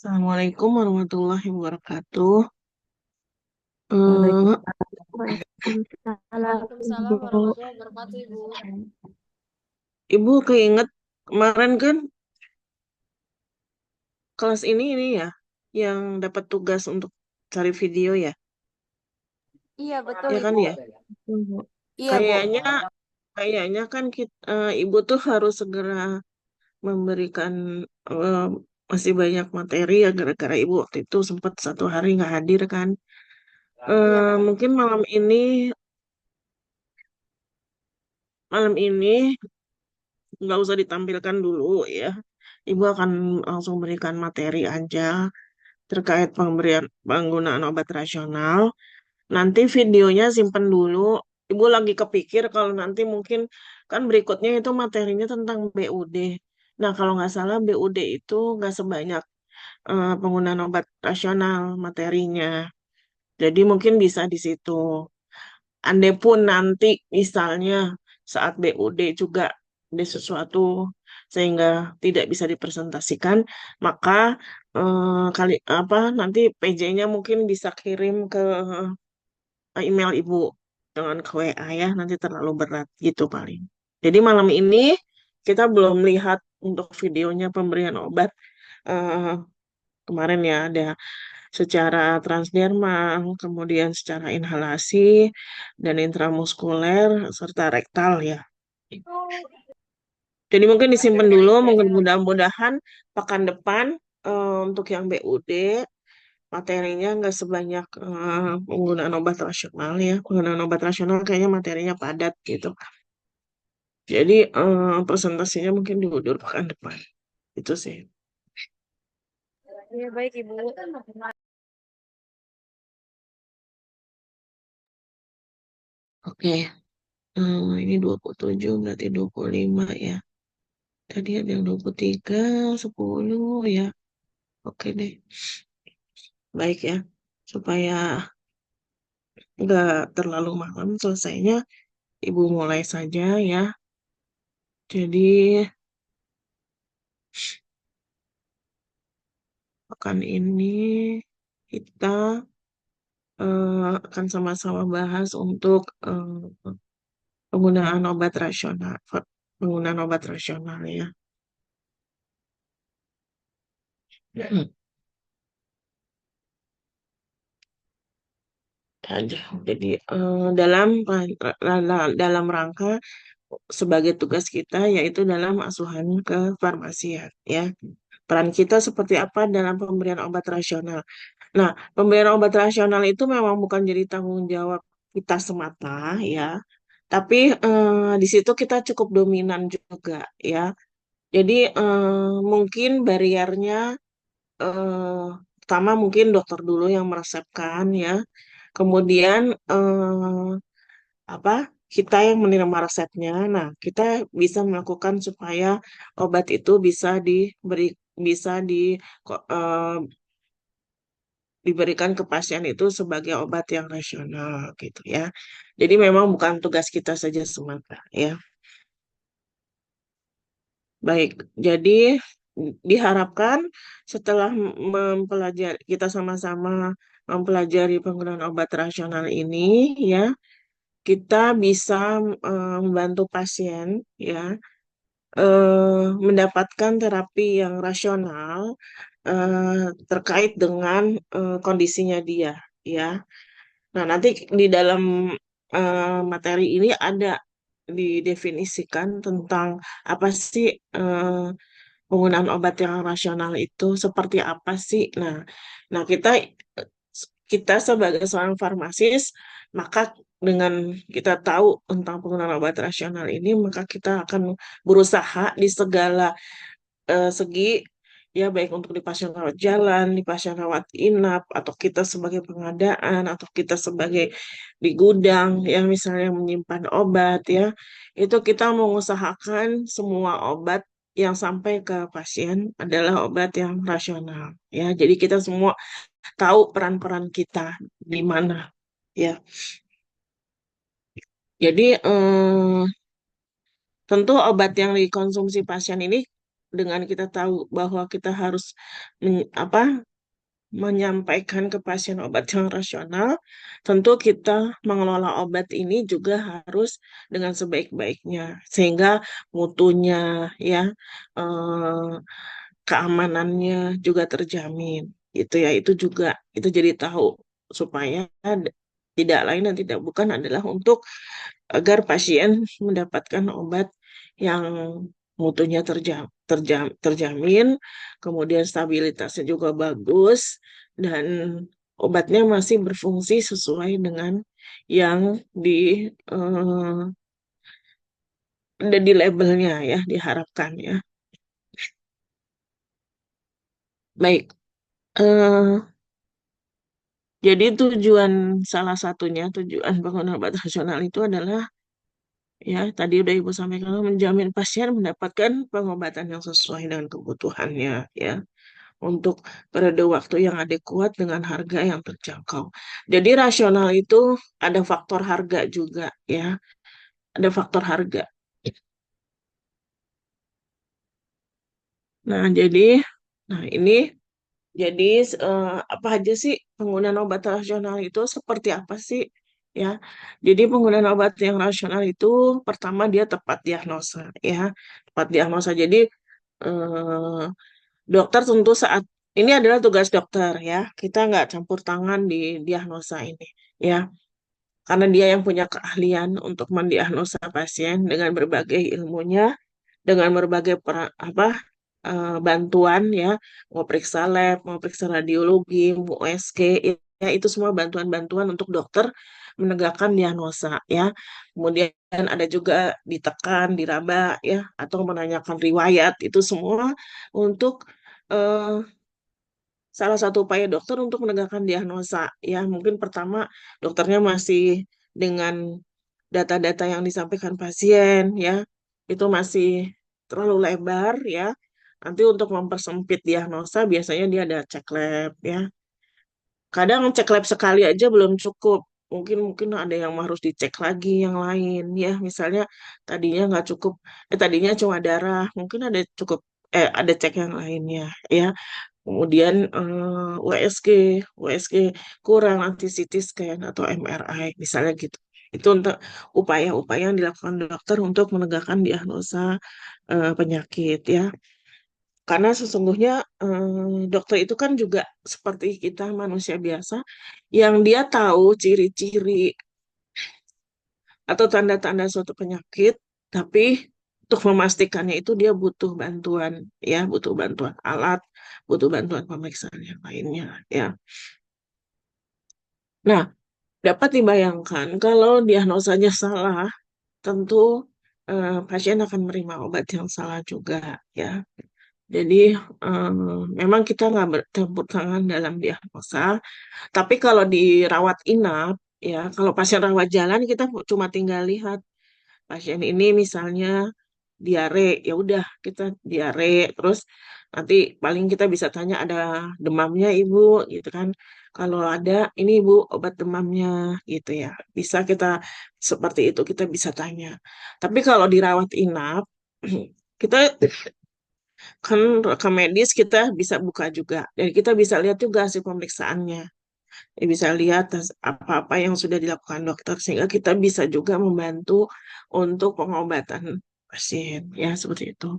Assalamualaikum warahmatullahi wabarakatuh. Eh, Waalaikumsalam, Waalaikumsalam Ibu. warahmatullahi wabarakatuh, Ibu. Ibu keinget kemarin kan kelas ini ya, yang dapat tugas untuk cari video ya, Iya, betul, ya kan Ibu. ya? Mhm. Iya, Bu. Kayaknya, kayaknya kan Ibu tuh harus segera memberikan eh, masih banyak materi ya, gara-gara Ibu waktu itu sempat 1 hari nggak hadir kan. Iya, Mungkin malam ini nggak usah ditampilkan dulu ya. Ibu akan langsung berikan materi aja terkait pemberian penggunaan obat rasional. Nanti videonya simpen dulu. Ibu lagi kepikir kalau nanti mungkin kan berikutnya itu materinya tentang BUD. Nah, kalau nggak salah BUD itu nggak sebanyak penggunaan obat rasional materinya. Jadi mungkin bisa di situ. Andai pun nanti misalnya saat BUD juga ada sesuatu sehingga tidak bisa dipresentasikan, maka kali apa nanti PJ-nya mungkin bisa kirim ke email ibu dengan ke WA ya, nanti terlalu berat gitu paling. Jadi malam ini kita belum lihat untuk videonya pemberian obat eh, kemarin ya ada secara transdermal, kemudian secara inhalasi dan intramuskuler serta rektal ya. Jadi mungkin disimpan dulu, mungkin mudah-mudahan pekan depan untuk yang BUD materinya nggak sebanyak penggunaan obat rasional ya. Penggunaan obat rasional kayaknya materinya padat gitu. Jadi presentasinya mungkin diundur pekan depan. Itu sih. iya, baik, Ibu. Oke, ini 27 berarti 25 ya. Tadi ada yang 23, 10 ya. Oke deh. Baik ya. Supaya nggak terlalu malam selesainya, Ibu mulai saja ya. Jadi pekan ini kita akan sama-sama bahas untuk penggunaan obat rasional. Penggunaan obat rasional ya. Aja. Jadi dalam rangka sebagai tugas kita yaitu dalam asuhan ke farmasiat ya. Peran kita seperti apa dalam pemberian obat rasional. Nah, pemberian obat rasional itu memang bukan jadi tanggung jawab kita semata ya, tapi di situ kita cukup dominan juga ya. Jadi mungkin bariernya pertama mungkin dokter dulu yang meresepkan ya. Kemudian apa kita yang menerima resepnya. Nah, kita bisa melakukan supaya obat itu bisa diberikan ke pasien itu sebagai obat yang rasional gitu ya. Jadi memang bukan tugas kita saja semata ya. Baik, jadi diharapkan setelah mempelajari kita sama-sama mempelajari penggunaan obat rasional ini ya, kita bisa membantu pasien ya mendapatkan terapi yang rasional terkait dengan kondisinya dia ya. Nah, nanti di dalam materi ini ada didefinisikan tentang apa sih penggunaan obat yang rasional itu seperti apa sih. Nah, kita kita sebagai seorang farmasis, maka dengan kita tahu tentang penggunaan obat rasional ini, maka kita akan berusaha di segala segi ya baik untuk di pasien rawat jalan, di pasien rawat inap, atau kita sebagai pengadaan, atau kita sebagai di gudang yang misalnya menyimpan obat ya, itu kita mengusahakan semua obat yang sampai ke pasien adalah obat yang rasional ya. Jadi kita semua tahu peran-peran kita di mana ya. Jadi tentu obat yang dikonsumsi pasien ini dengan kita tahu bahwa kita harus apa menyampaikan ke pasien obat yang rasional, tentu kita mengelola obat ini juga harus dengan sebaik-baiknya, sehingga mutunya, ya, eh, keamanannya juga terjamin. Itu ya, itu juga itu jadi tahu supaya tidak lain dan tidak bukan adalah untuk agar pasien mendapatkan obat yang mutunya terjamin, kemudian stabilitasnya juga bagus, dan obatnya masih berfungsi sesuai dengan yang di eh, ada di labelnya ya, diharapkan ya. Baik, eh, jadi salah satunya tujuan pengguna obat rasional itu adalah, ya, tadi udah Ibu sampaikan, menjamin pasien mendapatkan pengobatan yang sesuai dengan kebutuhannya, ya, untuk periode waktu yang adekuat dengan harga yang terjangkau. Jadi rasional itu ada faktor harga juga, ya, ada faktor harga. Nah, nah ini jadi apa aja sih penggunaan obat rasional itu seperti apa sih? Ya, jadi penggunaan obat yang rasional itu pertama dia tepat diagnosa, ya, tepat diagnosa. Jadi eh, dokter tentu saat ini adalah tugas dokter, ya, kita nggak campur tangan di diagnosa ini, ya, karena dia yang punya keahlian untuk mendiagnosa pasien dengan berbagai ilmunya, dengan berbagai bantuan, ya, mau periksa lab, mau periksa radiologi, mau USG, ya, itu semua bantuan-bantuan untuk dokter menegakkan diagnosa, ya. Kemudian ada juga ditekan, diraba, ya, atau menanyakan riwayat, itu semua untuk eh, salah satu upaya dokter untuk menegakkan diagnosa, ya. Mungkin pertama dokternya masih dengan data-data yang disampaikan pasien, ya, itu masih terlalu lebar, ya. Nanti untuk mempersempit diagnosa biasanya dia ada cek lab, ya. Kadang cek lab sekali aja belum cukup. Mungkin mungkin ada yang harus dicek lagi yang lain, ya. Misalnya tadinya cuma darah, mungkin ada cek yang lainnya, ya. Kemudian USG kurang, nanti CT scan atau MRI misalnya gitu. Itu untuk upaya-upaya yang dilakukan dokter untuk menegakkan diagnosa penyakit, ya. Karena sesungguhnya dokter itu kan juga seperti kita manusia biasa yang dia tahu ciri-ciri atau tanda-tanda suatu penyakit, tapi untuk memastikannya itu dia butuh bantuan, ya, butuh bantuan alat, butuh bantuan pemeriksaan yang lainnya, ya. Nah, dapat dibayangkan kalau diagnosanya salah, tentu pasien akan menerima obat yang salah juga, ya. Jadi eh, memang kita nggak bercampur tangan dalam diagnosa, tapi kalau dirawat inap, ya, kalau pasien rawat jalan kita cuma tinggal lihat pasien ini misalnya diare, ya udah kita diare, terus nanti paling kita bisa tanya ada demamnya ibu, gitu kan. Kalau ada, ini ibu obat demamnya, gitu ya. Bisa kita seperti itu, kita bisa tanya. Tapi kalau dirawat inap, kita kan rekam medis kita bisa buka juga, dan kita bisa lihat juga hasil pemeriksaannya. Bisa lihat apa-apa yang sudah dilakukan dokter, sehingga kita bisa juga membantu untuk pengobatan pasien, ya, seperti itu.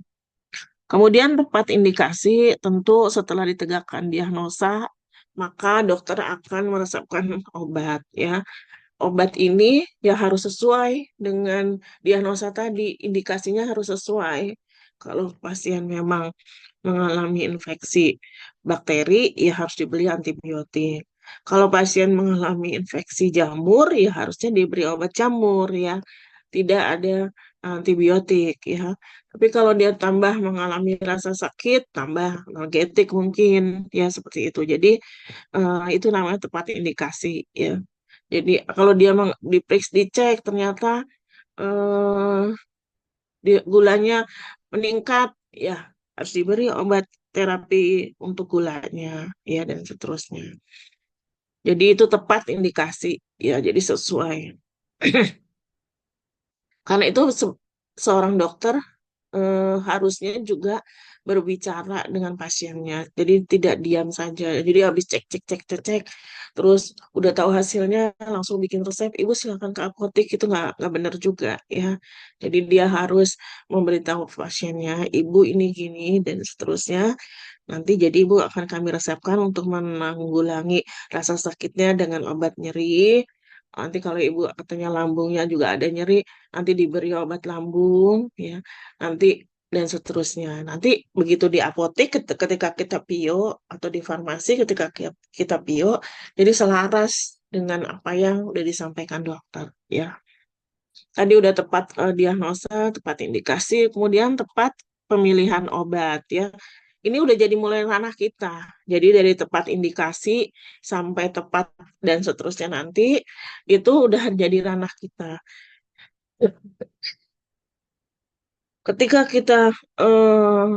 Kemudian tepat indikasi, tentu setelah ditegakkan diagnosa, maka dokter akan meresepkan obat, ya. Obat ini ya harus sesuai dengan diagnosa tadi, indikasinya harus sesuai. Kalau pasien memang mengalami infeksi bakteri, ya harus diberi antibiotik. Kalau pasien mengalami infeksi jamur, ya harusnya diberi obat jamur, ya. Tidak ada antibiotik, ya. Tapi kalau dia tambah mengalami rasa sakit, tambah analgetik mungkin, ya, seperti itu. Jadi itu namanya tepat indikasi, ya. Jadi kalau dia dicek ternyata eh, gulanya meningkat, ya harus diberi obat terapi untuk gulanya, ya, dan seterusnya. Jadi itu tepat indikasi, ya, jadi sesuai. Karena itu seorang dokter harusnya juga berbicara dengan pasiennya. Jadi tidak diam saja. Jadi habis cek cek cek cek cek, terus udah tahu hasilnya langsung bikin resep. Ibu silakan ke apotek, itu nggak benar juga ya. Jadi dia harus memberitahu pasiennya, ibu ini gini dan seterusnya. Nanti jadi ibu akan kami resepkan untuk menanggulangi rasa sakitnya dengan obat nyeri. Nanti kalau ibu katanya lambungnya juga ada nyeri, nanti diberi obat lambung, ya. Nanti dan seterusnya. Nanti begitu di apotek ketika kita pio atau di farmasi ketika kita pio, jadi selaras dengan apa yang udah disampaikan dokter, ya. Tadi udah tepat diagnosa, tepat indikasi, kemudian tepat pemilihan obat ya. Ini udah jadi mulai ranah kita. Jadi dari tepat indikasi sampai tepat dan seterusnya nanti itu udah jadi ranah kita. Ketika kita eh,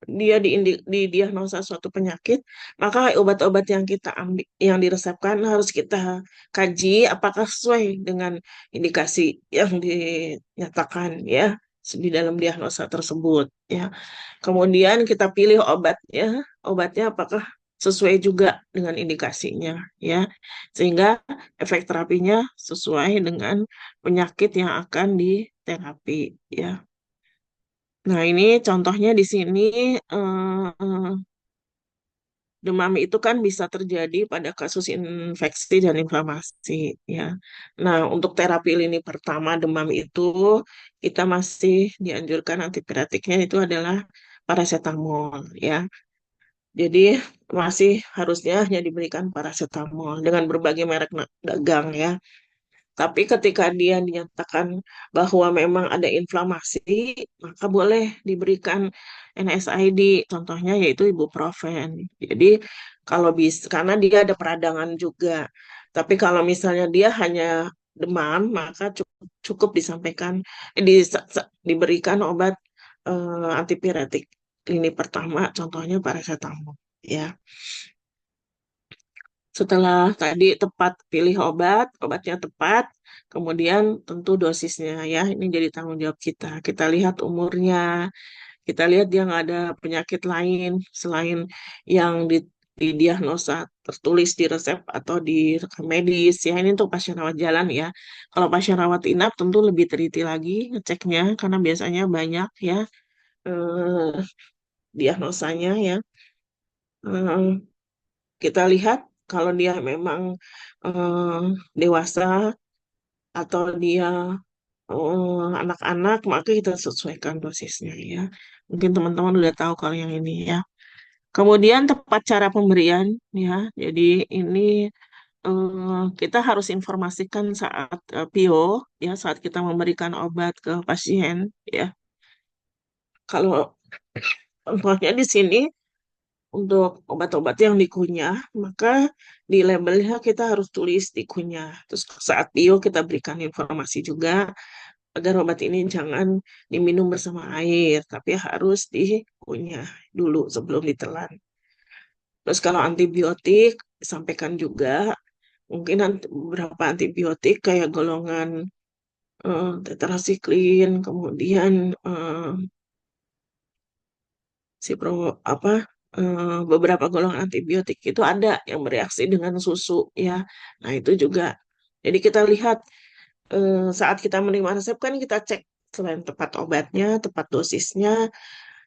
dia didiagnosa suatu penyakit, maka obat-obat yang kita ambil, yang diresepkan harus kita kaji apakah sesuai dengan indikasi yang dinyatakan ya di dalam diagnosa tersebut ya. Kemudian kita pilih obatnya, obatnya apakah sesuai juga dengan indikasinya ya. Sehingga efek terapinya sesuai dengan penyakit yang akan diterapi ya. Nah, ini contohnya di sini eh, demam itu kan bisa terjadi pada kasus infeksi dan inflamasi ya. Nah, untuk terapi lini pertama demam itu kita masih dianjurkan antipiretiknya itu adalah paracetamol ya. Jadi masih harusnya hanya diberikan paracetamol dengan berbagai merek dagang ya. Tapi ketika dia dinyatakan bahwa memang ada inflamasi, maka boleh diberikan NSAID, contohnya yaitu ibuprofen. Jadi kalau bisa, karena dia ada peradangan juga. Tapi kalau misalnya dia hanya demam, maka cukup disampaikan, diberikan obat antipiretik ini pertama, contohnya paracetamol. Ya. Setelah tadi tepat pilih obat, obatnya tepat, kemudian tentu dosisnya ya, ini jadi tanggung jawab kita. Kita lihat umurnya, kita lihat dia nggak ada penyakit lain selain yang didiagnosa tertulis di resep atau di rekam medis ya. Ini untuk pasien rawat jalan ya. Kalau pasien rawat inap tentu lebih teliti lagi ngeceknya karena biasanya banyak ya eh, diagnosanya ya. Eh, kita lihat kalau dia memang eh, dewasa atau dia anak-anak, maka kita sesuaikan dosisnya ya. Mungkin teman-teman udah tahu kalau yang ini ya. Kemudian tepat cara pemberian ya. Jadi ini kita harus informasikan saat PIO ya, saat kita memberikan obat ke pasien ya. Kalau contohnya di sini untuk obat-obat yang dikunyah, maka di labelnya kita harus tulis dikunyah. Terus saat bio kita berikan informasi juga agar obat ini jangan diminum bersama air, tapi harus dikunyah dulu sebelum ditelan. Terus kalau antibiotik, sampaikan juga mungkin beberapa antibiotik kayak golongan tetrasiklin, kemudian Cipro apa beberapa golongan antibiotik itu ada yang bereaksi dengan susu ya. Nah, itu juga. Jadi kita lihat saat kita menerima resep kan kita cek selain tepat obatnya, tepat dosisnya,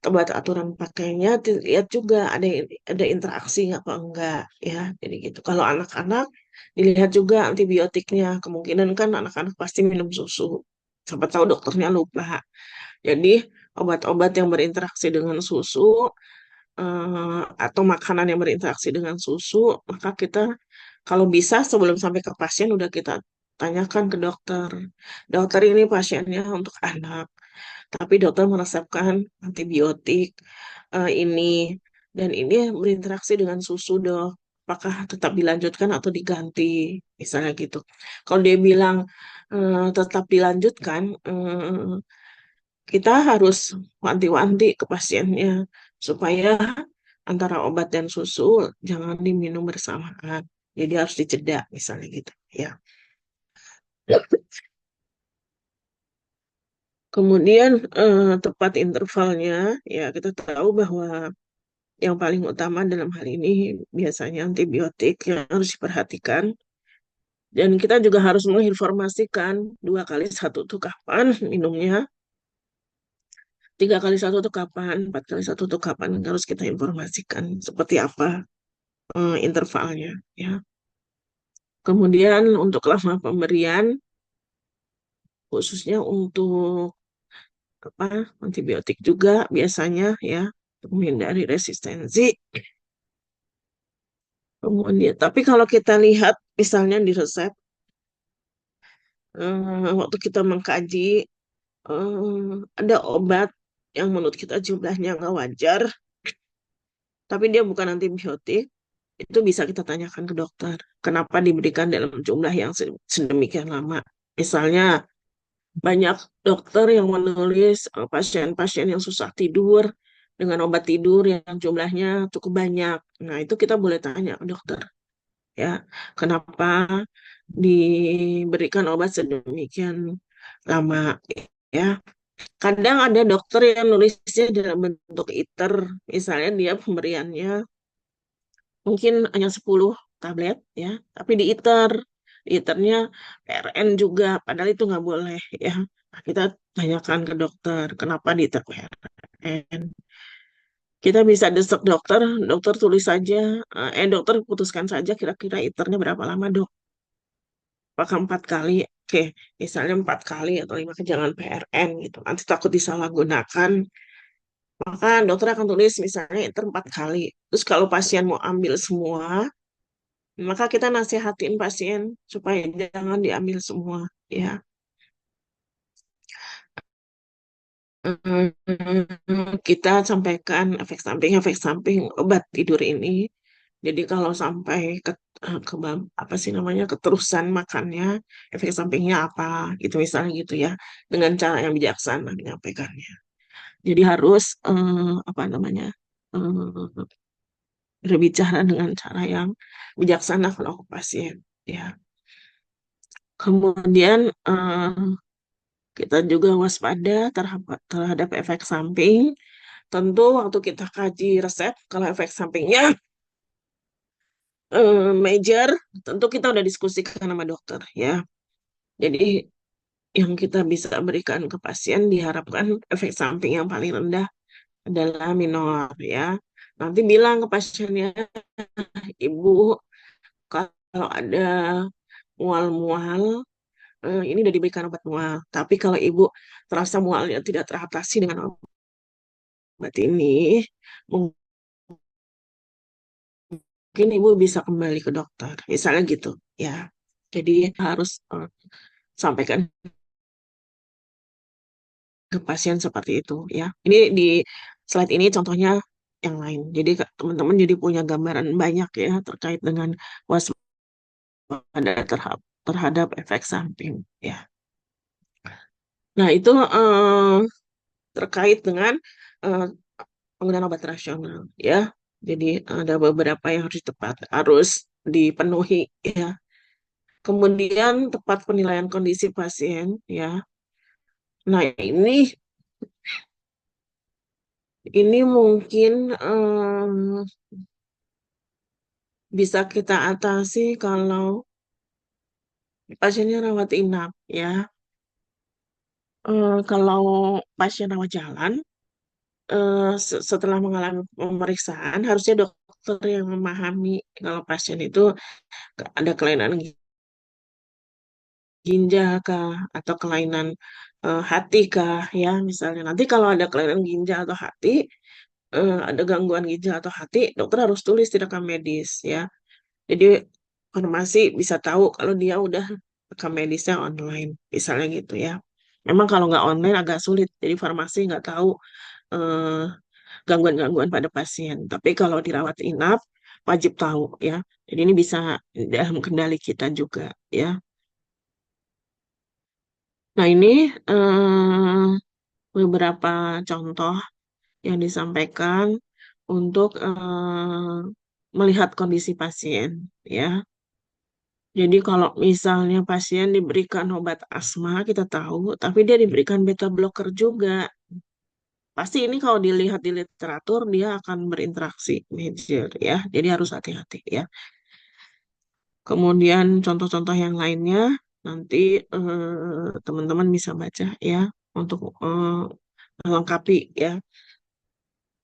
tepat aturan pakainya, lihat juga ada interaksi apa enggak ya. Jadi gitu. Kalau anak-anak dilihat juga antibiotiknya. Kemungkinan kan anak-anak pasti minum susu. Siapa tahu dokternya lupa. Jadi obat-obat yang berinteraksi dengan susu atau makanan yang berinteraksi dengan susu, maka kita kalau bisa sebelum sampai ke pasien udah kita tanyakan ke dokter. Dokter ini pasiennya untuk anak, tapi dokter meresepkan antibiotik ini dan ini berinteraksi dengan susu dok. Apakah tetap dilanjutkan atau diganti, misalnya gitu. Kalau dia bilang tetap dilanjutkan, kita harus wanti-wanti ke pasiennya supaya antara obat dan susu jangan diminum bersamaan. Jadi harus dijeda misalnya gitu ya. Kemudian tepat intervalnya, ya kita tahu bahwa yang paling utama dalam hal ini biasanya antibiotik yang harus diperhatikan. Dan kita juga harus menginformasikan 2 kali 1 itu kapan minumnya, 3 kali 1 itu kapan, 4 kali 1 itu kapan, harus kita informasikan seperti apa intervalnya. Ya. Kemudian untuk lama pemberian, khususnya untuk apa antibiotik juga biasanya ya untuk menghindari resistensi. Kemudian, tapi kalau kita lihat misalnya di resep, waktu kita mengkaji, ada obat yang menurut kita jumlahnya nggak wajar, tapi dia bukan antibiotik, itu bisa kita tanyakan ke dokter. Kenapa diberikan dalam jumlah yang sedemikian lama? Misalnya, banyak dokter yang menulis pasien-pasien yang susah tidur dengan obat tidur yang jumlahnya cukup banyak. Nah, itu kita boleh tanya ke dokter. Ya, kenapa diberikan obat sedemikian lama? Ya, kadang ada dokter yang nulisnya dalam bentuk ITER, misalnya dia pemberiannya mungkin hanya 10 tablet ya, tapi di ITER, di ITER-nya PRN juga, padahal itu nggak boleh ya. Nah, kita tanyakan ke dokter, kenapa di ITER PRN? Kita bisa desek dokter, dokter tulis saja, dokter putuskan saja kira-kira ITER-nya berapa lama dok? Apakah 4 kali? Oke, misalnya 4 kali atau 5 kali, jangan PRN gitu. Nanti takut disalahgunakan. Maka dokter akan tulis misalnya ITER 4 kali. Terus kalau pasien mau ambil semua, maka kita nasihatin pasien supaya jangan diambil semua, ya. Kita sampaikan efek samping obat tidur ini. Jadi kalau sampai ke apa sih namanya keterusan makannya, efek sampingnya apa, gitu misalnya gitu ya, dengan cara yang bijaksana menyampaikannya. Jadi harus apa namanya berbicara dengan cara yang bijaksana kalau ke pasien, ya. Kemudian kita juga waspada terhadap efek samping. Tentu waktu kita kaji resep, kalau efek sampingnya major, tentu kita udah diskusikan sama dokter ya. Jadi yang kita bisa berikan ke pasien diharapkan efek samping yang paling rendah adalah minor ya. Nanti bilang ke pasiennya, ibu kalau ada mual-mual, ini udah diberikan obat mual. Tapi kalau ibu terasa mualnya tidak teratasi dengan obat ini, mungkin ibu bisa kembali ke dokter, misalnya gitu ya. Jadi harus sampaikan ke pasien seperti itu ya. Ini di slide ini contohnya yang lain. Jadi teman-teman jadi punya gambaran banyak ya terkait dengan waspada terhadap efek samping ya. Nah, itu terkait dengan eh, penggunaan obat rasional ya. Jadi ada beberapa yang harus dipenuhi ya. Kemudian tepat penilaian kondisi pasien ya. Nah, ini mungkin bisa kita atasi kalau pasiennya rawat inap ya. Kalau pasien rawat jalan, setelah mengalami pemeriksaan, harusnya dokter yang memahami kalau pasien itu ada kelainan ginjal kah atau kelainan hati kah ya misalnya. Nanti kalau ada kelainan ginjal atau hati, ada gangguan ginjal atau hati, dokter harus tulis di rekam medis ya. Jadi farmasi bisa tahu kalau dia udah rekam medisnya online, misalnya gitu ya. Memang kalau nggak online agak sulit, jadi farmasi nggak tahu eh, gangguan-gangguan pada pasien. Tapi kalau dirawat inap, wajib tahu ya. Jadi ini bisa dalam kendali kita juga ya. Nah ini beberapa contoh yang disampaikan untuk melihat kondisi pasien ya. Jadi kalau misalnya pasien diberikan obat asma, kita tahu, tapi dia diberikan beta blocker juga. Pasti ini kalau dilihat di literatur, dia akan berinteraksi major ya. Jadi harus hati-hati ya. Kemudian contoh-contoh yang lainnya, nanti teman-teman bisa baca ya untuk melengkapi ya.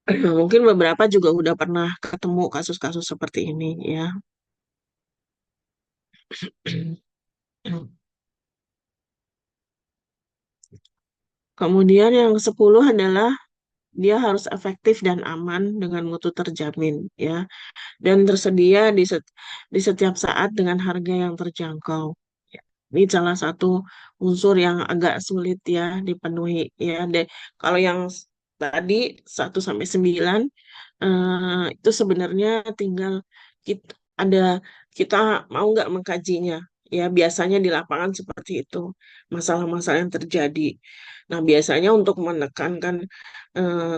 Mungkin beberapa juga udah pernah ketemu kasus-kasus seperti ini ya. Kemudian yang 10 adalah dia harus efektif dan aman dengan mutu terjamin ya, dan tersedia di setiap saat dengan harga yang terjangkau. Ya, ini salah satu unsur yang agak sulit ya dipenuhi ya. Kalau yang tadi 1 sampai 9 itu sebenarnya tinggal kita ada kita mau nggak mengkajinya. Ya, biasanya di lapangan seperti itu, masalah-masalah yang terjadi. Nah, biasanya untuk menekankan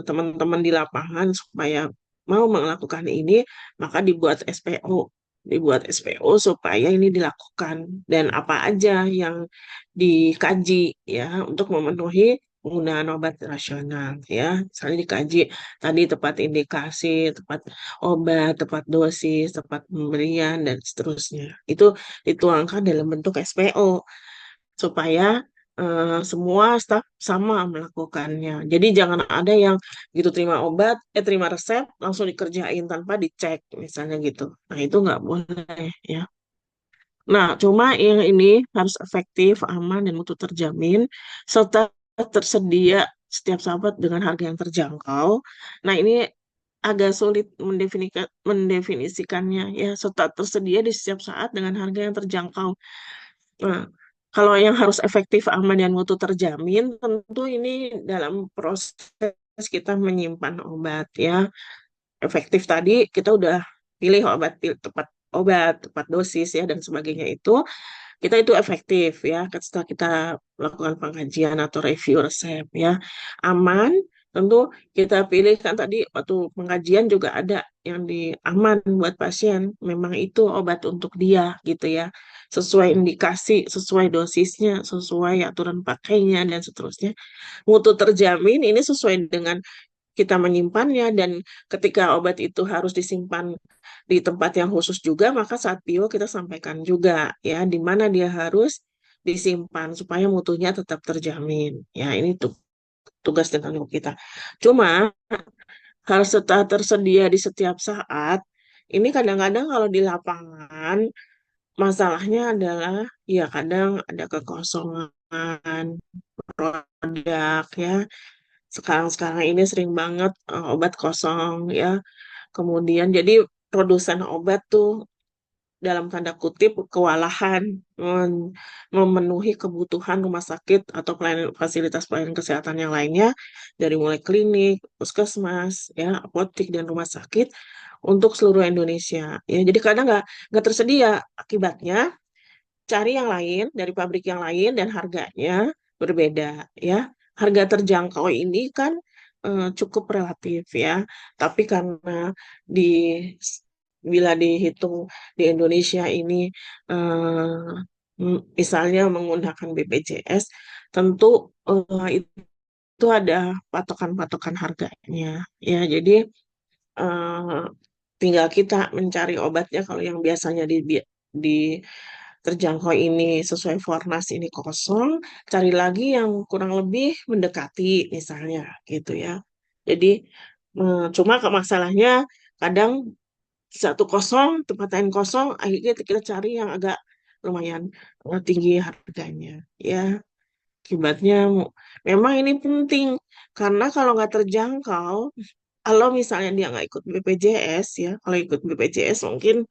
teman-teman di lapangan supaya mau melakukan ini, maka dibuat SPO. Dibuat SPO supaya ini dilakukan. Dan apa aja yang dikaji ya untuk memenuhi penggunaan obat rasional ya. Misalnya dikaji tadi tepat indikasi, tepat obat, tepat dosis, tepat pemberian, dan seterusnya. Itu dituangkan dalam bentuk SPO supaya semua staf sama melakukannya. Jadi jangan ada yang gitu terima obat, terima resep, langsung dikerjain tanpa dicek, misalnya gitu. Nah, itu nggak boleh ya. Nah, cuma yang ini harus efektif, aman, dan mutu terjamin, serta tersedia setiap sahabat dengan harga yang terjangkau. Nah, ini agak sulit mendefinisikannya ya, serta tersedia di setiap saat dengan harga yang terjangkau. Nah, kalau yang harus efektif, aman, dan mutu terjamin, tentu ini dalam proses kita menyimpan obat ya. Efektif tadi kita udah pilih obat, tepat obat, tepat dosis ya, dan sebagainya kita itu efektif ya setelah kita melakukan pengkajian atau review resep ya. Aman, tentu kita pilih kan tadi waktu pengkajian juga ada yang di aman buat pasien, memang itu obat untuk dia gitu ya, sesuai indikasi, sesuai dosisnya, sesuai aturan pakainya, dan seterusnya. Mutu terjamin ini sesuai dengan kita menyimpannya, dan ketika obat itu harus disimpan di tempat yang khusus juga, maka saat PIO kita sampaikan juga ya di mana dia harus disimpan supaya mutunya tetap terjamin. Ya, ini tuh tugas dan tanggung jawab kita. Cuma harus tetap tersedia di setiap saat. Ini kadang-kadang kalau di lapangan masalahnya adalah ya kadang ada kekosongan produk ya. Sekarang-sekarang ini sering banget obat kosong ya. Kemudian jadi produsen obat tuh dalam tanda kutip kewalahan memenuhi kebutuhan rumah sakit atau fasilitas pelayanan kesehatan yang lainnya, dari mulai klinik, puskesmas, ya, apotek, dan rumah sakit untuk seluruh Indonesia. Ya, jadi kadang nggak tersedia, akibatnya cari yang lain dari pabrik yang lain dan harganya berbeda ya. Harga terjangkau ini kan cukup relatif ya. Tapi karena di bila dihitung di Indonesia ini misalnya menggunakan BPJS, tentu itu ada patokan-patokan harganya ya. Jadi eh, tinggal kita mencari obatnya, kalau yang biasanya di terjangkau ini sesuai Fornas ini kosong, cari lagi yang kurang lebih mendekati misalnya gitu ya. Jadi cuma ke masalahnya kadang satu kosong, tempat lain kosong, akhirnya kita cari yang agak lumayan tinggi harganya ya. Akibatnya memang ini penting karena kalau nggak terjangkau, kalau misalnya dia nggak ikut BPJS ya, kalau ikut BPJS mungkin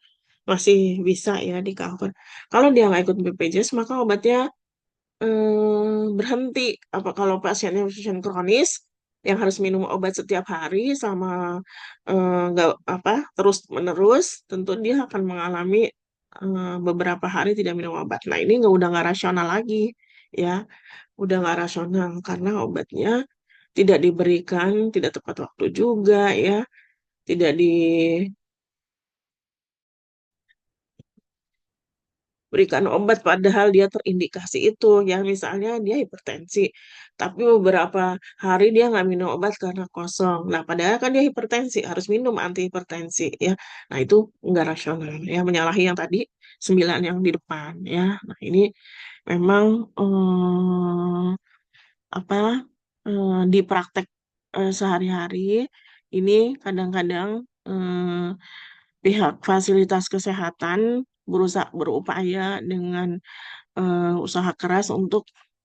masih bisa ya di cover. Kalau dia nggak ikut BPJS, maka obatnya berhenti. Apa kalau pasiennya pasien kronis yang harus minum obat setiap hari sama nggak apa terus menerus, tentu dia akan mengalami beberapa hari tidak minum obat. Nah, ini udah nggak rasional lagi ya, udah nggak rasional karena obatnya tidak diberikan, tidak tepat waktu juga ya, tidak di berikan obat padahal dia terindikasi itu ya misalnya dia hipertensi tapi beberapa hari dia nggak minum obat karena kosong. Nah padahal kan dia hipertensi harus minum anti hipertensi ya. Nah itu nggak rasional ya menyalahi yang tadi 9 yang di depan ya. Nah ini memang apa di praktek sehari-hari ini kadang-kadang pihak fasilitas kesehatan berusaha berupaya dengan usaha keras untuk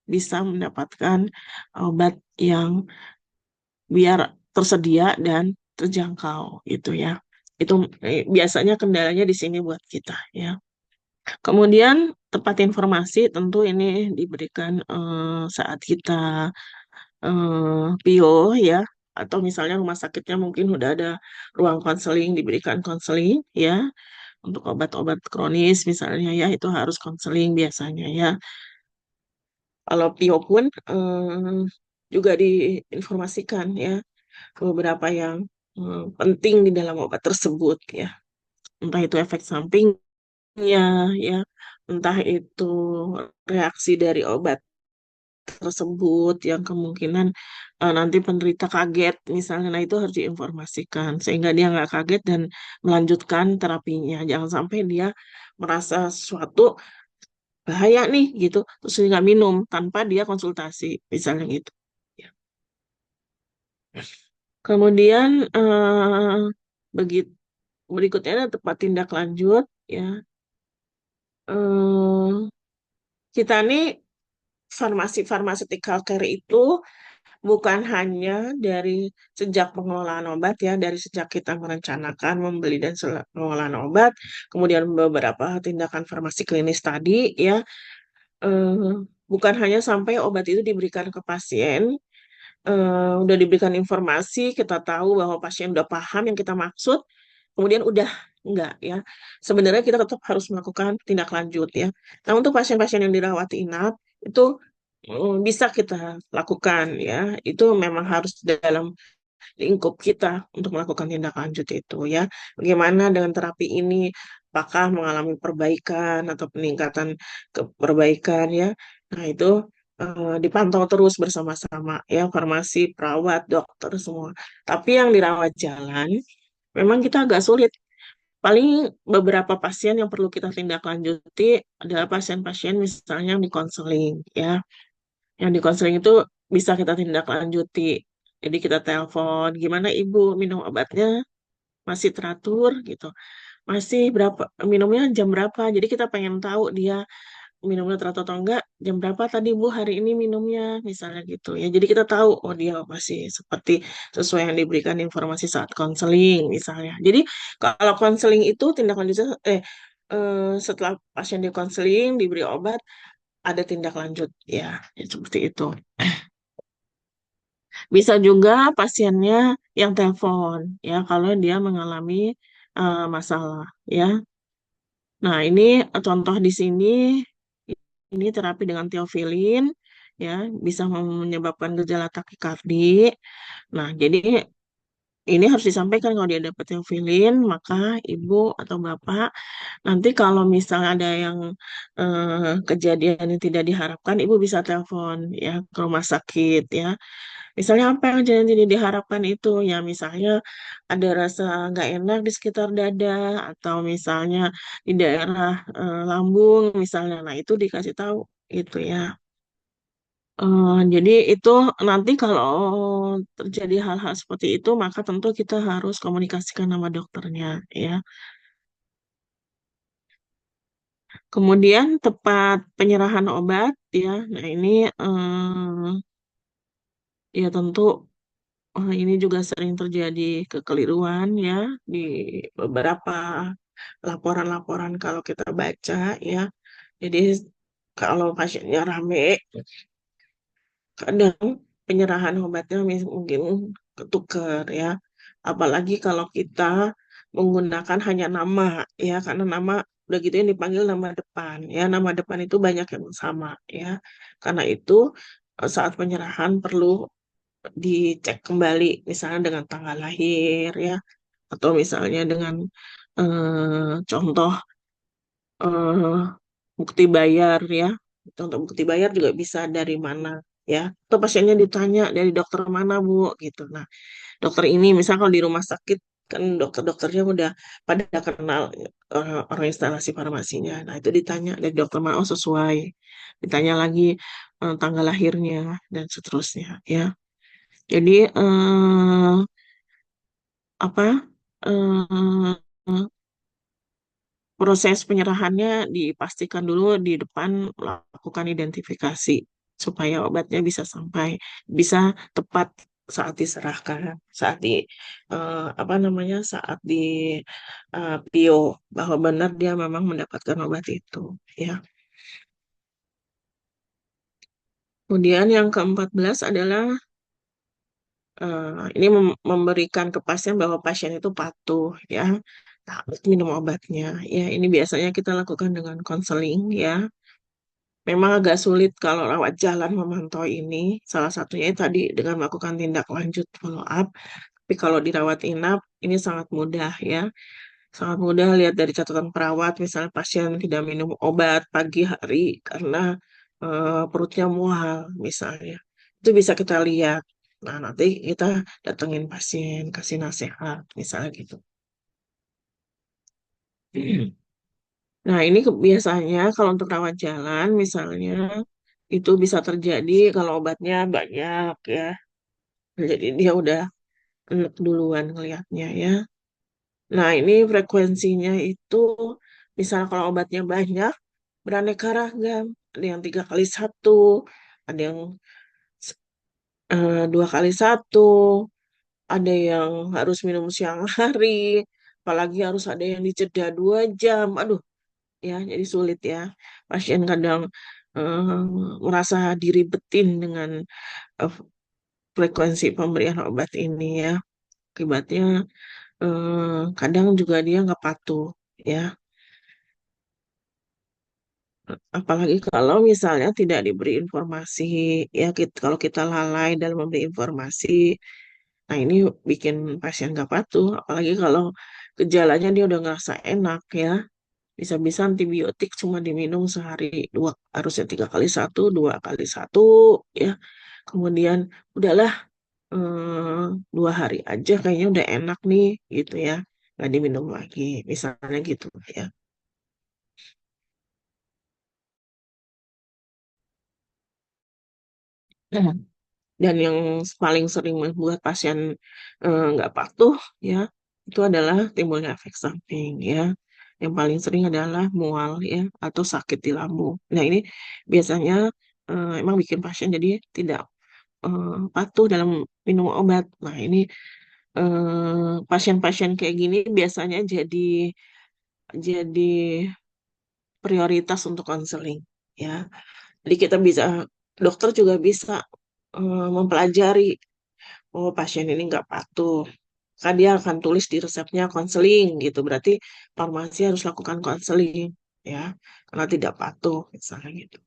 bisa mendapatkan obat yang biar tersedia dan terjangkau gitu ya. Itu biasanya kendalanya di sini buat kita ya. Kemudian tepat informasi tentu ini diberikan saat kita PIO ya, atau misalnya rumah sakitnya mungkin udah ada ruang konseling, diberikan konseling ya, untuk obat-obat kronis misalnya ya, itu harus konseling biasanya ya. Kalau PIO pun juga diinformasikan ya, beberapa yang penting di dalam obat tersebut ya, entah itu efek sampingnya ya, entah itu reaksi dari obat tersebut yang kemungkinan nanti penderita kaget misalnya, nah itu harus diinformasikan sehingga dia nggak kaget dan melanjutkan terapinya. Jangan sampai dia merasa sesuatu bahaya nih gitu terus dia nggak minum tanpa dia konsultasi misalnya gitu. Ya. Kemudian begitu berikutnya ada tempat tindak lanjut ya. eh kita nih farmasi pharmaceutical care itu bukan hanya dari sejak pengelolaan obat ya, dari sejak kita merencanakan membeli dan pengelolaan obat, kemudian beberapa tindakan farmasi klinis tadi ya, eh, bukan hanya sampai obat itu diberikan ke pasien, udah diberikan informasi, kita tahu bahwa pasien udah paham yang kita maksud, kemudian udah enggak ya. Sebenarnya kita tetap harus melakukan tindak lanjut ya. Nah, untuk pasien-pasien yang dirawat inap itu bisa kita lakukan ya. Itu memang harus dalam lingkup kita untuk melakukan tindak lanjut itu ya. Bagaimana dengan terapi ini? Apakah mengalami perbaikan atau peningkatan perbaikan ya? Nah, itu dipantau terus bersama-sama ya, farmasi, perawat, dokter semua. Tapi yang dirawat jalan memang kita agak sulit. Paling beberapa pasien yang perlu kita tindak lanjuti adalah pasien-pasien misalnya yang di konseling ya. Yang di konseling itu bisa kita tindak lanjuti. Jadi kita telepon, gimana Ibu minum obatnya masih teratur gitu. Masih berapa minumnya jam berapa? Jadi kita pengen tahu dia minumnya teratur atau enggak, jam berapa tadi Bu hari ini minumnya misalnya gitu ya. Jadi kita tahu oh dia masih seperti sesuai yang diberikan informasi saat konseling misalnya. Jadi kalau konseling itu tindak lanjutnya setelah pasien di konseling diberi obat ada tindak lanjut ya, ya seperti itu. Bisa juga pasiennya yang telepon ya kalau dia mengalami masalah ya. Nah, ini contoh di sini ini terapi dengan teofilin ya bisa menyebabkan gejala takikardi. Nah, jadi ini harus disampaikan kalau dia dapat teofilin, maka ibu atau bapak nanti kalau misalnya ada yang kejadian yang tidak diharapkan, ibu bisa telepon ya ke rumah sakit ya. Misalnya apa yang jangan tidak diharapkan itu ya misalnya ada rasa nggak enak di sekitar dada atau misalnya di daerah lambung misalnya, nah itu dikasih tahu gitu ya. Jadi itu nanti kalau terjadi hal-hal seperti itu maka tentu kita harus komunikasikan sama dokternya ya. Kemudian tepat penyerahan obat ya. Nah ini ya tentu ini juga sering terjadi kekeliruan ya di beberapa laporan-laporan kalau kita baca ya. Jadi kalau pasiennya rame, kadang penyerahan obatnya mungkin ketukar ya. Apalagi kalau kita menggunakan hanya nama ya, karena nama udah gitu yang dipanggil nama depan ya. Nama depan itu banyak yang sama ya. Karena itu saat penyerahan perlu dicek kembali misalnya dengan tanggal lahir ya atau misalnya dengan contoh bukti bayar ya. Untuk bukti bayar juga bisa dari mana ya. Atau pasiennya ditanya dari dokter mana Bu gitu. Nah, dokter ini misal kalau di rumah sakit kan dokter-dokternya udah pada kenal orang instalasi farmasinya. Nah, itu ditanya dari dokter mana, oh sesuai. Ditanya lagi tanggal lahirnya dan seterusnya ya. Jadi apa eh, proses penyerahannya dipastikan dulu di depan, lakukan identifikasi supaya obatnya bisa sampai, bisa tepat saat diserahkan, saat di apa namanya, saat di PO bahwa benar dia memang mendapatkan obat itu, ya. Kemudian yang ke-14 adalah ini memberikan kepastian bahwa pasien itu patuh, ya, taat minum obatnya. Ya, ini biasanya kita lakukan dengan konseling, ya. Memang agak sulit kalau rawat jalan memantau ini. Salah satunya tadi dengan melakukan tindak lanjut follow up. Tapi kalau dirawat inap, ini sangat mudah ya. Sangat mudah lihat dari catatan perawat, misalnya pasien tidak minum obat pagi hari karena perutnya mual, misalnya. Itu bisa kita lihat. Nah, nanti kita datengin pasien, kasih nasihat, misalnya gitu. Nah, ini biasanya kalau untuk rawat jalan, misalnya, itu bisa terjadi kalau obatnya banyak ya. Jadi dia udah enek duluan ngelihatnya ya. Nah, ini frekuensinya itu, misal kalau obatnya banyak, beraneka ragam. Ada yang 3 kali 1, ada yang 2 kali 1, ada yang harus minum siang hari, apalagi harus ada yang dijeda 2 jam. Aduh, ya, jadi sulit ya. Pasien kadang merasa diribetin dengan eh, frekuensi pemberian obat ini ya. Akibatnya kadang juga dia nggak patuh ya. Apalagi kalau misalnya tidak diberi informasi ya, kalau kita lalai dalam memberi informasi, nah ini bikin pasien nggak patuh. Apalagi kalau gejalanya dia udah ngerasa enak ya. Bisa-bisa antibiotik cuma diminum sehari dua, harusnya 3 kali 1, 2 kali 1 ya. Kemudian udahlah 2 hari aja kayaknya udah enak nih gitu ya. Nggak diminum lagi, misalnya gitu ya. Nah, dan yang paling sering membuat pasien nggak patuh ya, itu adalah timbulnya efek samping ya. Yang paling sering adalah mual ya atau sakit di lambung. Nah ini biasanya emang bikin pasien jadi tidak patuh dalam minum obat. Nah ini pasien-pasien kayak gini biasanya jadi prioritas untuk konseling ya. Jadi kita bisa, dokter juga bisa mempelajari, oh pasien ini nggak patuh. Kan dia akan tulis di resepnya konseling gitu. Berarti farmasi harus lakukan konseling ya. Karena tidak patuh misalnya gitu.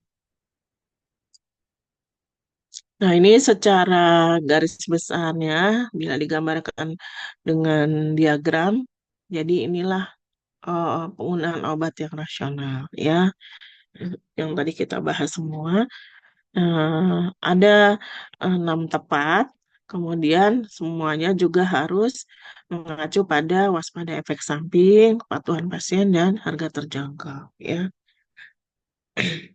Nah, ini secara garis besarnya bila digambarkan dengan diagram. Jadi inilah penggunaan obat yang rasional ya. Yang tadi kita bahas semua. Ada 6 tepat, kemudian semuanya juga harus mengacu pada waspada efek samping, kepatuhan pasien, dan harga terjangkau. Ya,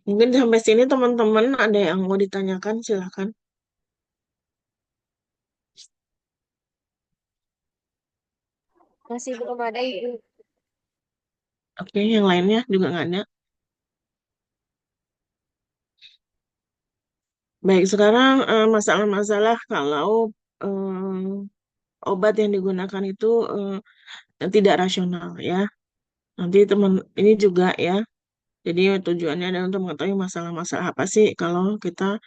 mungkin sampai sini teman-teman ada yang mau ditanyakan, silakan. Masih belum ada Ibu. Oke, yang lainnya juga nggak ada. Baik, sekarang masalah-masalah kalau obat yang digunakan itu tidak rasional ya. Nanti teman ini juga ya. Jadi tujuannya adalah untuk mengetahui masalah-masalah apa sih kalau kita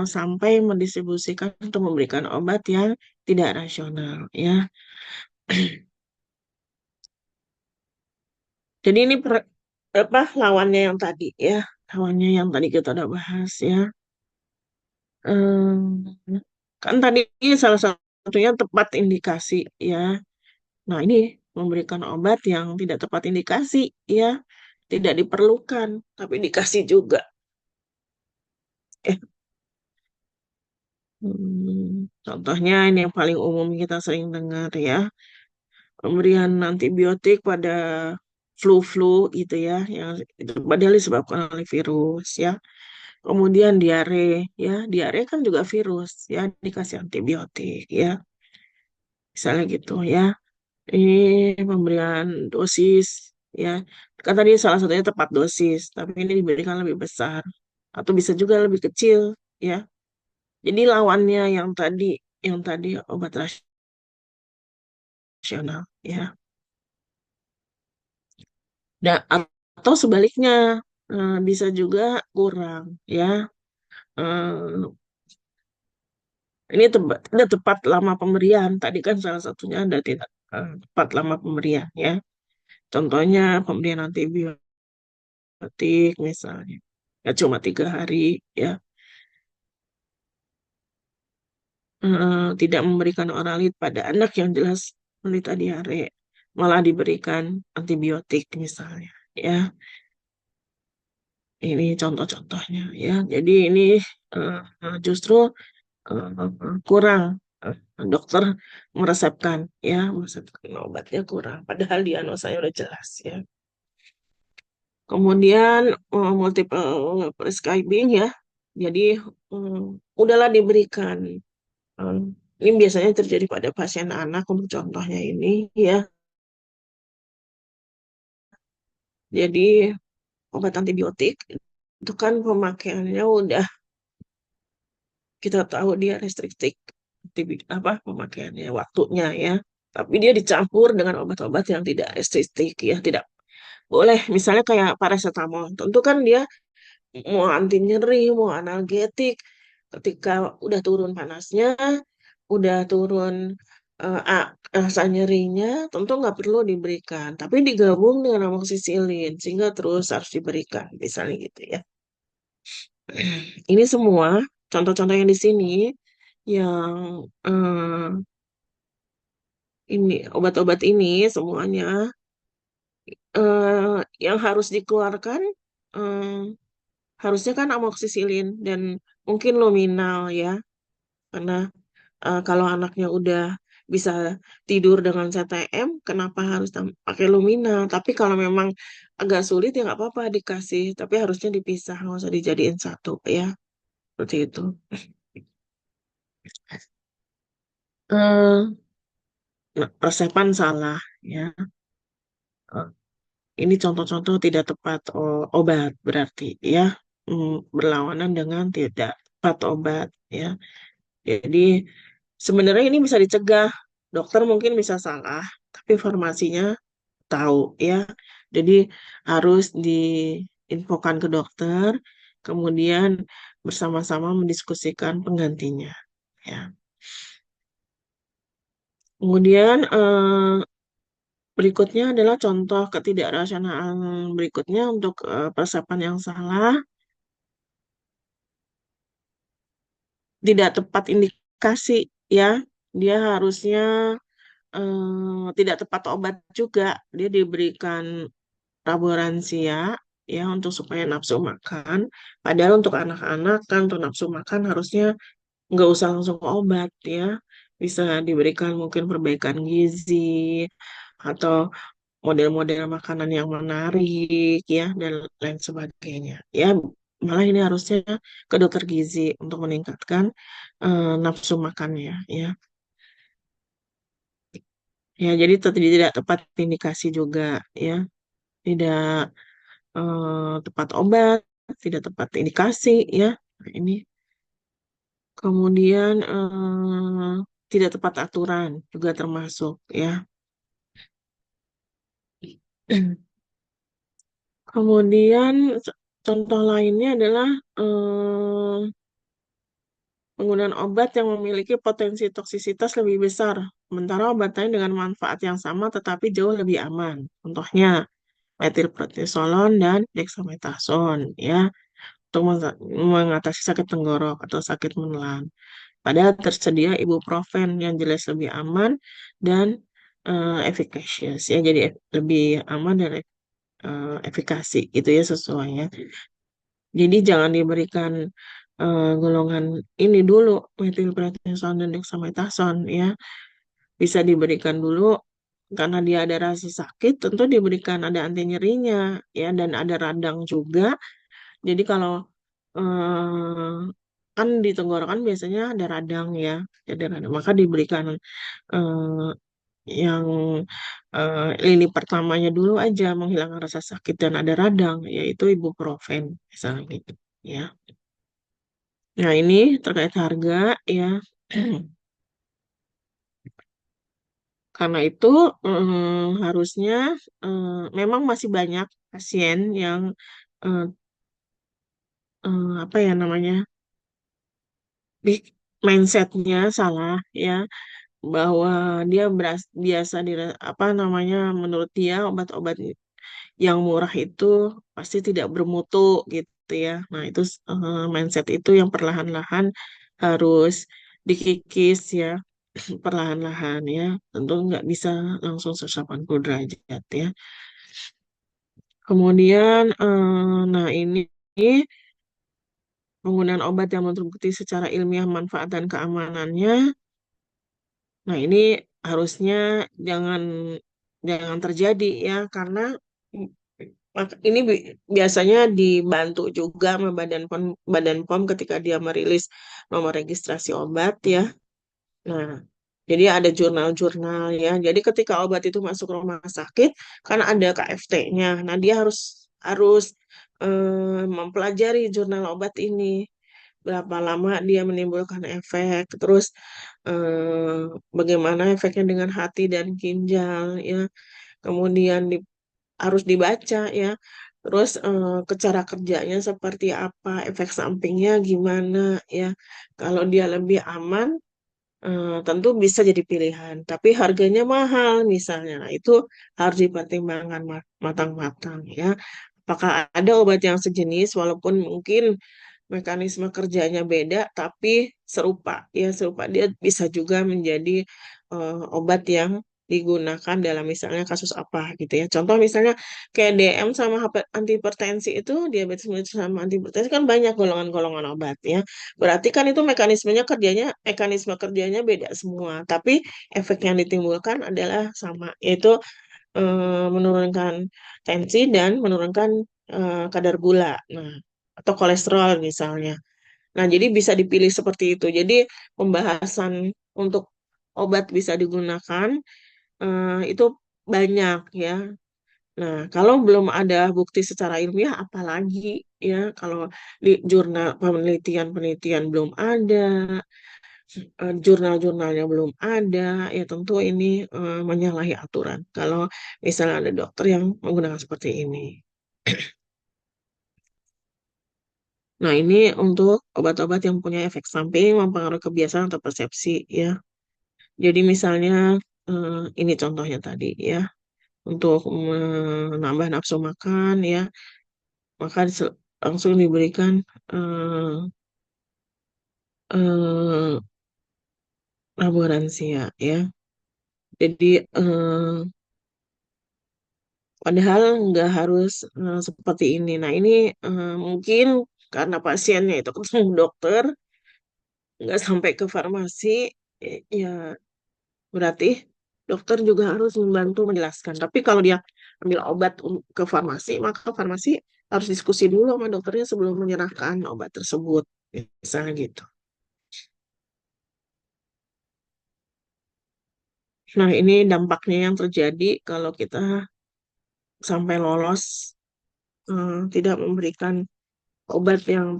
sampai mendistribusikan atau memberikan obat yang tidak rasional ya. Jadi ini apa lawannya yang tadi ya, lawannya yang tadi kita udah bahas ya. Kan tadi salah satunya tepat indikasi ya. Nah ini memberikan obat yang tidak tepat indikasi ya. tidak diperlukan, tapi dikasih juga. Eh, contohnya ini yang paling umum kita sering dengar ya, pemberian antibiotik pada flu-flu gitu ya, yang itu padahal disebabkan oleh virus ya. Kemudian diare ya, diare kan juga virus ya, dikasih antibiotik ya, misalnya gitu ya. Ini pemberian dosis ya. Kan tadi salah satunya tepat dosis, tapi ini diberikan lebih besar atau bisa juga lebih kecil ya. Jadi lawannya yang tadi obat rasional ya. Dan atau sebaliknya bisa juga kurang ya. Eh, ini tidak tepat lama pemberian. Tadi kan salah satunya ada tidak tepat lama pemberian ya. Contohnya pemberian antibiotik misalnya. Ya cuma 3 hari ya. Tidak memberikan oralit pada anak yang jelas menderita diare. Malah diberikan antibiotik misalnya ya. Ini contoh-contohnya ya. Jadi ini justru kurang eh, dokter meresepkan obatnya kurang. Padahal diagnosanya udah jelas ya. Kemudian multiple prescribing ya. Jadi udahlah diberikan. Eh, ini biasanya terjadi pada pasien anak untuk contohnya ini ya. Jadi obat antibiotik itu kan pemakaiannya udah kita tahu dia restriktif apa pemakaiannya waktunya ya. Tapi dia dicampur dengan obat-obat yang tidak restriktif ya, tidak boleh. Misalnya kayak paracetamol, tentu kan dia mau anti nyeri, mau analgetik. Ketika udah turun panasnya, udah turun rasa nyerinya, tentu nggak perlu diberikan. Tapi digabung dengan amoxicillin, sehingga terus harus diberikan, misalnya gitu ya. Ini semua contoh-contoh yang di sini yang ini obat-obat ini semuanya yang harus dikeluarkan eh, harusnya kan amoxicillin dan mungkin luminal ya, karena kalau anaknya udah bisa tidur dengan CTM, kenapa harus pakai luminal? Tapi kalau memang agak sulit ya nggak apa-apa dikasih, tapi harusnya dipisah, nggak usah dijadiin satu ya, seperti itu. Eh, nah, resepan salah ya. Eh, Ini contoh-contoh tidak tepat obat berarti ya. Berlawanan dengan tidak tepat obat ya. Jadi sebenarnya ini bisa dicegah. Dokter mungkin bisa salah, tapi farmasinya tahu ya. Jadi harus diinfokan ke dokter, kemudian bersama-sama mendiskusikan penggantinya ya. Kemudian berikutnya adalah contoh ketidakrasional berikutnya untuk persiapan yang salah, tidak tepat indikasi ya. Dia harusnya tidak tepat obat juga. Dia diberikan laboransia ya untuk supaya nafsu makan. Padahal untuk anak-anak kan untuk nafsu makan harusnya nggak usah langsung obat ya. Bisa diberikan mungkin perbaikan gizi atau model-model makanan yang menarik ya dan lain sebagainya. Ya, malah ini harusnya ke dokter gizi untuk meningkatkan nafsu makannya ya. Ya, jadi tidak tepat indikasi juga ya. Tidak tepat obat, tidak tepat indikasi ya. Nah, ini kemudian tidak tepat aturan juga termasuk ya. Kemudian contoh lainnya adalah penggunaan obat yang memiliki potensi toksisitas lebih besar, sementara obat lain dengan manfaat yang sama tetapi jauh lebih aman. Contohnya metilprednisolon dan dexamethasone ya untuk mengatasi sakit tenggorok atau sakit menelan. Padahal tersedia ibuprofen yang jelas lebih aman dan efficacious ya, jadi lebih aman dan efikasi gitu ya sesuainya. Jadi jangan diberikan golongan ini dulu, metilprednisolon dan dexamethasone ya. Bisa diberikan dulu karena dia ada rasa sakit, tentu diberikan ada anti nyerinya ya dan ada radang juga. Jadi kalau kan di tenggorokan biasanya ada radang ya, ada radang. Maka diberikan eh, yang lini pertamanya dulu aja menghilangkan rasa sakit dan ada radang, yaitu ibuprofen misalnya gitu ya. Nah ini terkait harga ya. Karena itu harusnya memang masih banyak pasien yang eh, apa ya namanya di mindsetnya salah ya bahwa dia biasa apa namanya menurut dia obat-obat yang murah itu pasti tidak bermutu gitu ya. Nah itu mindset itu yang perlahan-lahan harus dikikis ya perlahan-lahan ya. Tentu nggak bisa langsung 180 derajat ya. Kemudian, nah ini penggunaan obat yang terbukti secara ilmiah manfaat dan keamanannya. Nah ini harusnya jangan jangan terjadi ya karena ini biasanya dibantu juga sama Badan POM ketika dia merilis nomor registrasi obat ya. Nah, jadi ada jurnal-jurnal ya. Jadi ketika obat itu masuk rumah sakit, kan ada KFT-nya. Nah, dia harus harus mempelajari jurnal obat ini. Berapa lama dia menimbulkan efek, terus bagaimana efeknya dengan hati dan ginjal ya. Kemudian harus dibaca ya. Terus cara kerjanya seperti apa, efek sampingnya gimana ya. Kalau dia lebih aman tentu bisa jadi pilihan, tapi harganya mahal misalnya. Nah, itu harus dipertimbangkan matang-matang ya. Apakah ada obat yang sejenis walaupun mungkin mekanisme kerjanya beda tapi serupa ya serupa dia bisa juga menjadi obat yang digunakan dalam misalnya kasus apa gitu ya. Contoh misalnya kayak DM sama antihipertensi itu diabetes mellitus sama antihipertensi kan banyak golongan-golongan obat ya. Berarti kan itu mekanisme kerjanya beda semua, tapi efek yang ditimbulkan adalah sama yaitu menurunkan tensi dan menurunkan kadar gula. Nah, atau kolesterol misalnya. Nah, jadi bisa dipilih seperti itu. Jadi pembahasan untuk obat bisa digunakan itu banyak ya. Nah, kalau belum ada bukti secara ilmiah, apalagi ya kalau di jurnal penelitian-penelitian belum ada, jurnal-jurnalnya belum ada, ya tentu ini menyalahi aturan. Kalau misalnya ada dokter yang menggunakan seperti ini. Nah, ini untuk obat-obat yang punya efek samping mempengaruhi kebiasaan atau persepsi ya. Jadi misalnya ini contohnya tadi ya, untuk menambah nafsu makan ya, maka langsung diberikan eh, eh, laboransia ya. Jadi padahal nggak harus seperti ini. Nah, ini mungkin karena pasiennya itu ketemu dokter, nggak sampai ke farmasi, ya berarti dokter juga harus membantu menjelaskan. Tapi kalau dia ambil obat ke farmasi, maka farmasi harus diskusi dulu sama dokternya sebelum menyerahkan obat tersebut. Misalnya gitu. Nah, ini dampaknya yang terjadi kalau kita sampai lolos tidak memberikan obat yang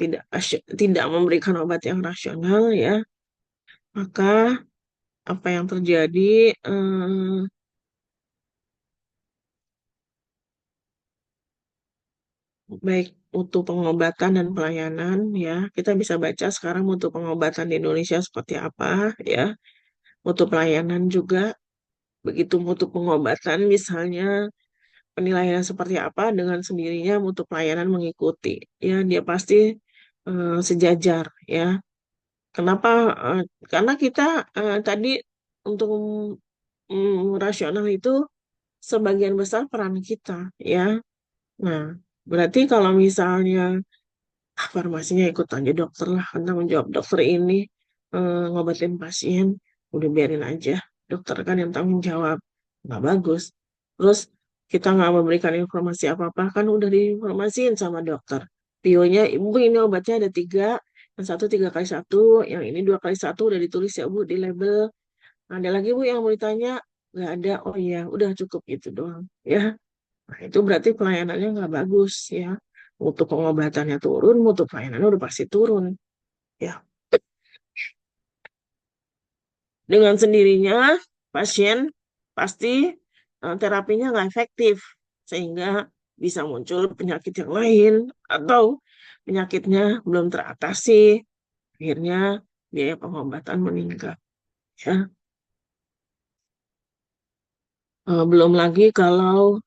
tidak memberikan obat yang rasional ya, maka apa yang terjadi baik mutu pengobatan dan pelayanan ya. Kita bisa baca sekarang mutu pengobatan di Indonesia seperti apa ya. Mutu pelayanan juga begitu mutu pengobatan misalnya penilaian seperti apa dengan sendirinya mutu pelayanan mengikuti ya dia pasti sejajar ya. Kenapa? Eh, karena kita tadi untuk rasional itu sebagian besar peran kita ya. Nah, berarti kalau misalnya farmasinya ikut aja dokter lah, kan tanggung jawab dokter ini ngobatin pasien, udah biarin aja. Dokter kan yang tanggung jawab, nggak bagus. Terus kita nggak memberikan informasi apa-apa, kan udah diinformasiin sama dokter. Pionya, ibu ini obatnya ada tiga, yang satu 3x1, yang ini 2x1 udah ditulis ya bu di label. Ada lagi bu yang mau ditanya, nggak ada. Oh iya, udah cukup gitu doang. Ya, nah, itu berarti pelayanannya nggak bagus ya. Mutu pengobatannya turun, mutu pelayanannya udah pasti turun. Ya, dengan sendirinya pasien pasti terapinya nggak efektif sehingga bisa muncul penyakit yang lain atau penyakitnya belum teratasi, akhirnya biaya pengobatan meningkat. Ya, belum lagi kalau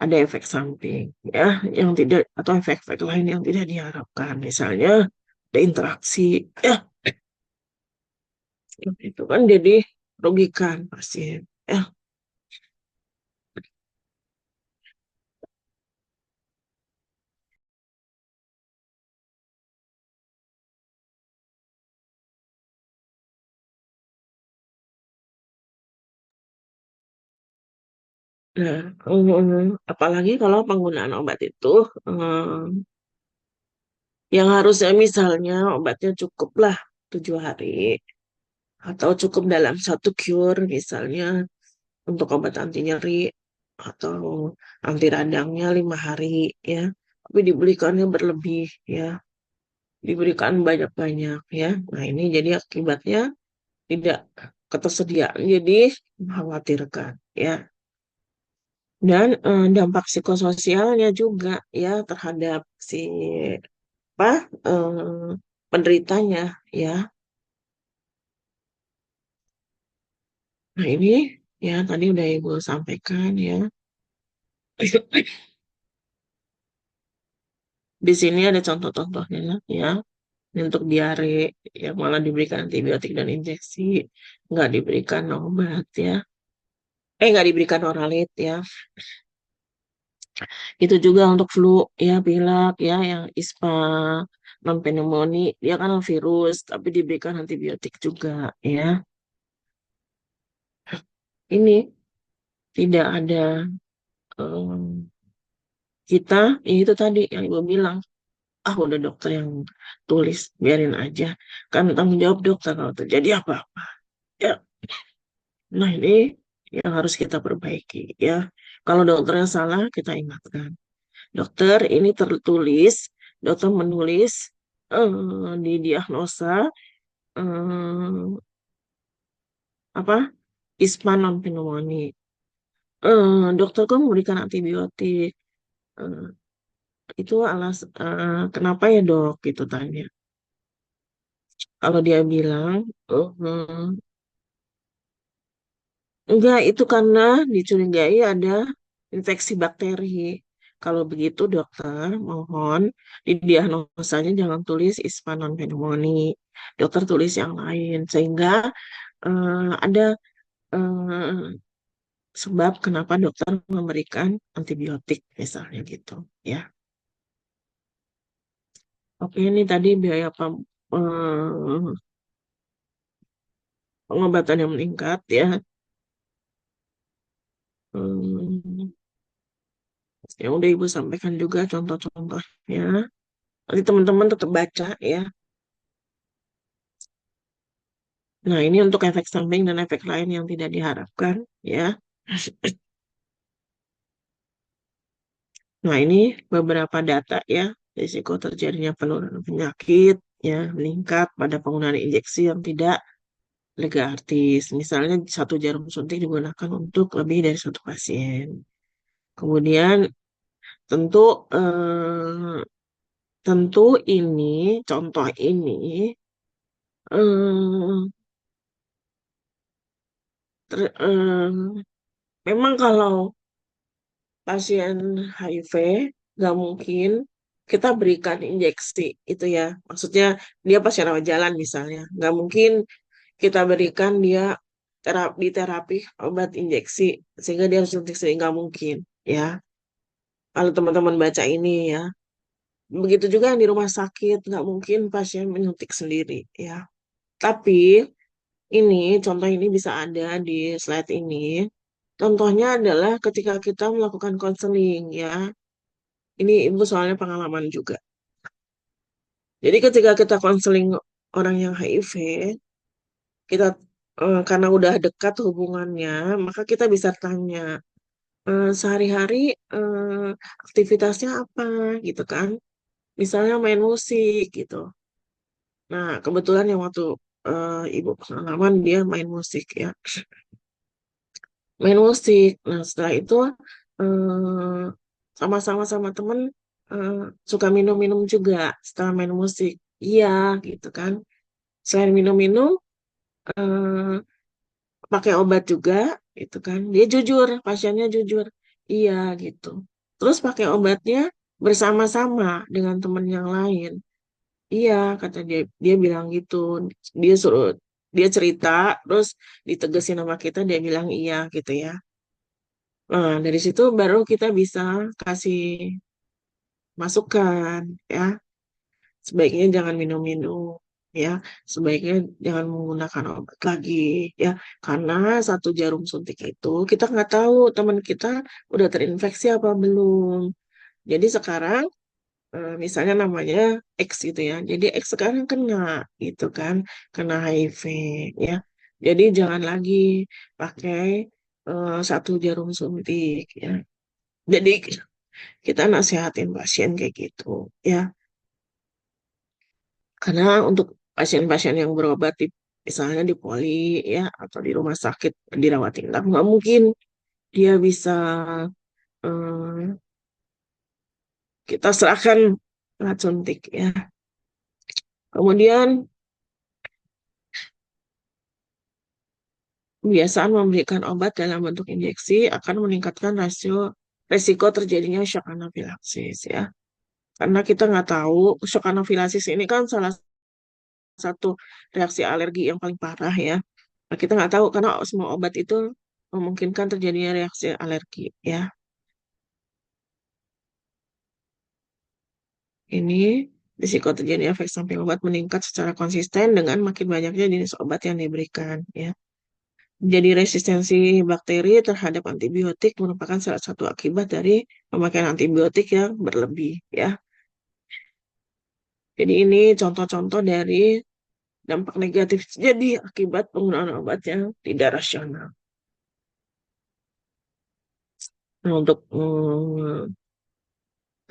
ada efek samping ya yang tidak atau efek-efek lain yang tidak diharapkan misalnya ada interaksi ya itu kan jadi rugikan pasien ya. Nah, apalagi kalau penggunaan obat itu yang harusnya misalnya obatnya cukuplah 7 hari atau cukup dalam satu cure misalnya untuk obat anti nyeri atau anti radangnya 5 hari ya tapi diberikannya berlebih ya diberikan banyak-banyak ya. Nah, ini jadi akibatnya tidak ketersediaan jadi mengkhawatirkan ya. Dan dampak psikososialnya juga ya terhadap si apa penderitanya ya. Nah, ini ya tadi udah Ibu sampaikan ya. Di sini ada contoh-contohnya ya. Untuk diare yang malah diberikan antibiotik dan injeksi, nggak diberikan obat ya. Nggak diberikan oralit ya. Itu juga untuk flu ya, pilek ya, yang ISPA non pneumonia dia kan virus tapi diberikan antibiotik juga ya. Ini tidak ada em, kita ya itu tadi yang ibu bilang udah dokter yang tulis biarin aja kan tanggung jawab dokter kalau terjadi apa-apa ya. Nah, ini yang harus kita perbaiki ya. Kalau dokternya salah kita ingatkan dokter ini tertulis dokter menulis di diagnosa eh, apa ISPA non pneumonia. Dokter kan memberikan antibiotik. Eh, itu kenapa ya dok? Gitu tanya. Kalau dia bilang, enggak itu karena dicurigai ada infeksi bakteri. Kalau begitu dokter, mohon di diagnosanya jangan tulis ISPA non pneumonia. Dokter tulis yang lain sehingga ada eh, sebab kenapa dokter memberikan antibiotik misalnya gitu ya. Oke, ini tadi biaya pengobatan yang meningkat ya. Hmm, yang udah Ibu sampaikan juga contoh-contohnya. Nanti teman-teman tetap baca ya. Nah, ini untuk efek samping dan efek lain yang tidak diharapkan ya. Nah, ini beberapa data ya. Risiko terjadinya penurunan penyakit ya meningkat pada penggunaan injeksi yang tidak lega artis. Misalnya satu jarum suntik digunakan untuk lebih dari satu pasien. Kemudian tentu eh, tentu ini contoh ini eh, memang kalau pasien HIV nggak mungkin kita berikan injeksi itu ya. Maksudnya dia pasien rawat jalan misalnya, nggak mungkin kita berikan dia terapi obat injeksi sehingga dia harus suntik nggak mungkin ya. Kalau teman-teman baca ini ya. Begitu juga yang di rumah sakit, nggak mungkin pasien menyuntik sendiri ya. Tapi ini contoh ini bisa ada di slide ini. Contohnya adalah ketika kita melakukan konseling ya. Ini ibu soalnya pengalaman juga. Jadi ketika kita konseling orang yang HIV, kita karena udah dekat hubungannya, maka kita bisa tanya sehari-hari eh, aktivitasnya apa gitu kan. Misalnya main musik gitu. Nah, kebetulan yang waktu ibu pengalaman dia main musik ya. Main musik. Nah, setelah itu eh, sama-sama sama temen eh, suka minum-minum juga setelah main musik. Iya, gitu kan. Selain minum-minum, eh, pakai obat juga, gitu kan. Dia jujur, pasiennya jujur. Iya, gitu. Terus pakai obatnya bersama-sama dengan teman yang lain. Iya, kata dia, dia bilang gitu. Dia suruh, dia cerita, terus ditegesin sama kita, dia bilang iya, gitu ya. Nah, dari situ baru kita bisa kasih masukan, ya. Sebaiknya jangan minum-minum, ya. Sebaiknya jangan menggunakan obat lagi, ya. Karena satu jarum suntik itu kita nggak tahu teman kita udah terinfeksi apa belum. Jadi sekarang misalnya namanya X gitu ya. Jadi X sekarang kena gitu kan, kena HIV ya. Jadi jangan lagi pakai satu jarum suntik ya. Jadi kita nasihatin pasien kayak gitu ya. Karena untuk pasien-pasien yang berobat di misalnya di poli ya atau di rumah sakit dirawat inap nggak mungkin dia bisa eh, kita serahkan alat suntik ya. Kemudian kebiasaan memberikan obat dalam bentuk injeksi akan meningkatkan resiko terjadinya shock anafilaksis ya. Karena kita nggak tahu shock anafilaksis ini kan salah satu reaksi alergi yang paling parah ya. Nah, kita nggak tahu karena semua obat itu memungkinkan terjadinya reaksi alergi ya. Ini risiko terjadi efek samping obat meningkat secara konsisten dengan makin banyaknya jenis obat yang diberikan ya. Jadi resistensi bakteri terhadap antibiotik merupakan salah satu akibat dari pemakaian antibiotik yang berlebih ya. Jadi ini contoh-contoh dari dampak negatif jadi akibat penggunaan obat yang tidak rasional. Nah, untuk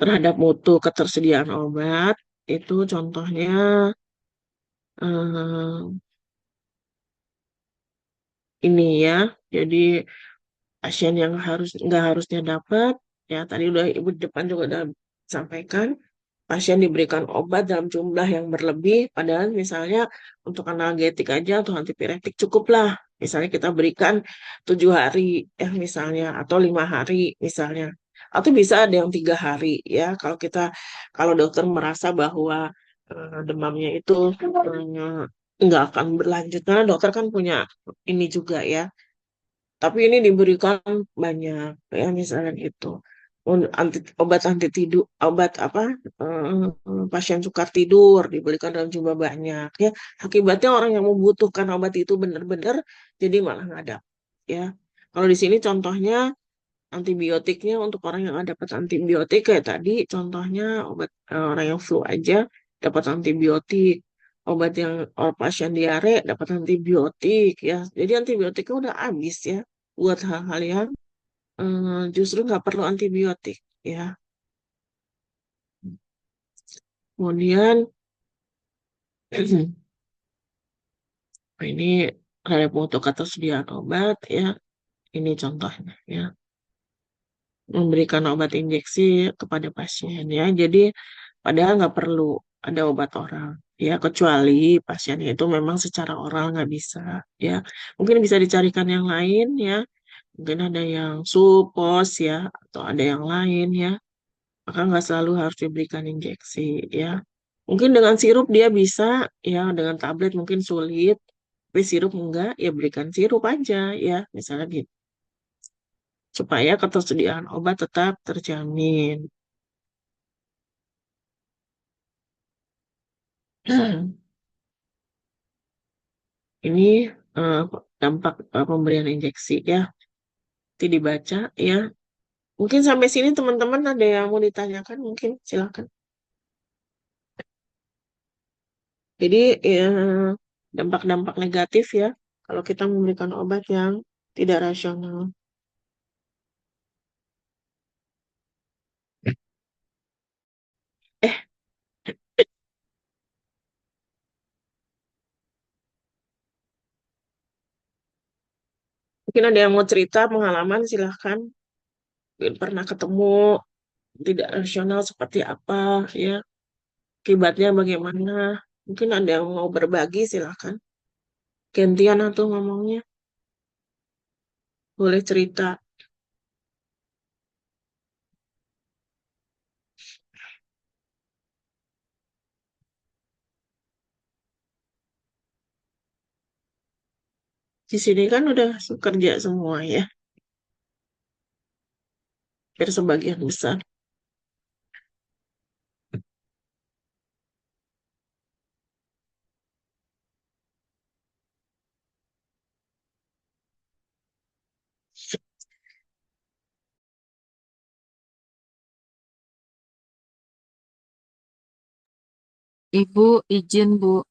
terhadap mutu ketersediaan obat itu contohnya eh, ini ya. Jadi pasien yang nggak harusnya dapat ya tadi udah ibu di depan juga udah sampaikan pasien diberikan obat dalam jumlah yang berlebih padahal misalnya untuk analgetik aja atau antipiretik cukuplah misalnya kita berikan 7 hari ya misalnya atau 5 hari misalnya atau bisa ada yang 3 hari ya kalau dokter merasa bahwa demamnya itu nggak akan berlanjut karena dokter kan punya ini juga ya tapi ini diberikan banyak, ya misalnya gitu. Obat anti tidur, obat apa? Pasien sukar tidur diberikan dalam jumlah banyak. Ya, akibatnya orang yang membutuhkan obat itu benar-benar jadi malah nggak ada. Ya, kalau di sini contohnya antibiotiknya untuk orang yang dapat antibiotik kayak tadi, contohnya obat orang yang flu aja dapat antibiotik obat yang pasien diare dapat antibiotik ya. Jadi antibiotiknya udah habis ya buat hal-hal yang justru nggak perlu antibiotik ya. Kemudian ini ada mutu ketersediaan obat ya. Ini contohnya ya. Memberikan obat injeksi kepada pasien ya. Jadi padahal nggak perlu ada obat oral ya kecuali pasiennya itu memang secara oral nggak bisa ya. Mungkin bisa dicarikan yang lain ya. Mungkin ada yang supos ya atau ada yang lain ya. Maka nggak selalu harus diberikan injeksi ya. Mungkin dengan sirup dia bisa ya dengan tablet mungkin sulit. Tapi sirup enggak ya berikan sirup aja ya misalnya gitu. supaya ketersediaan obat tetap terjamin. Ini eh, dampak pemberian injeksi ya. Nanti dibaca ya. Mungkin sampai sini teman-teman ada yang mau ditanyakan, mungkin silakan. Jadi dampak-dampak negatif ya kalau kita memberikan obat yang tidak rasional. Eh, mungkin ada yang mau cerita pengalaman, silahkan. Mungkin pernah ketemu tidak rasional seperti apa ya, akibatnya bagaimana. Mungkin ada yang mau berbagi, silahkan. Gantian atau ngomongnya, boleh cerita. Di sini kan udah kerja semua ya, hampir sebagian besar. Ibu izin Bu.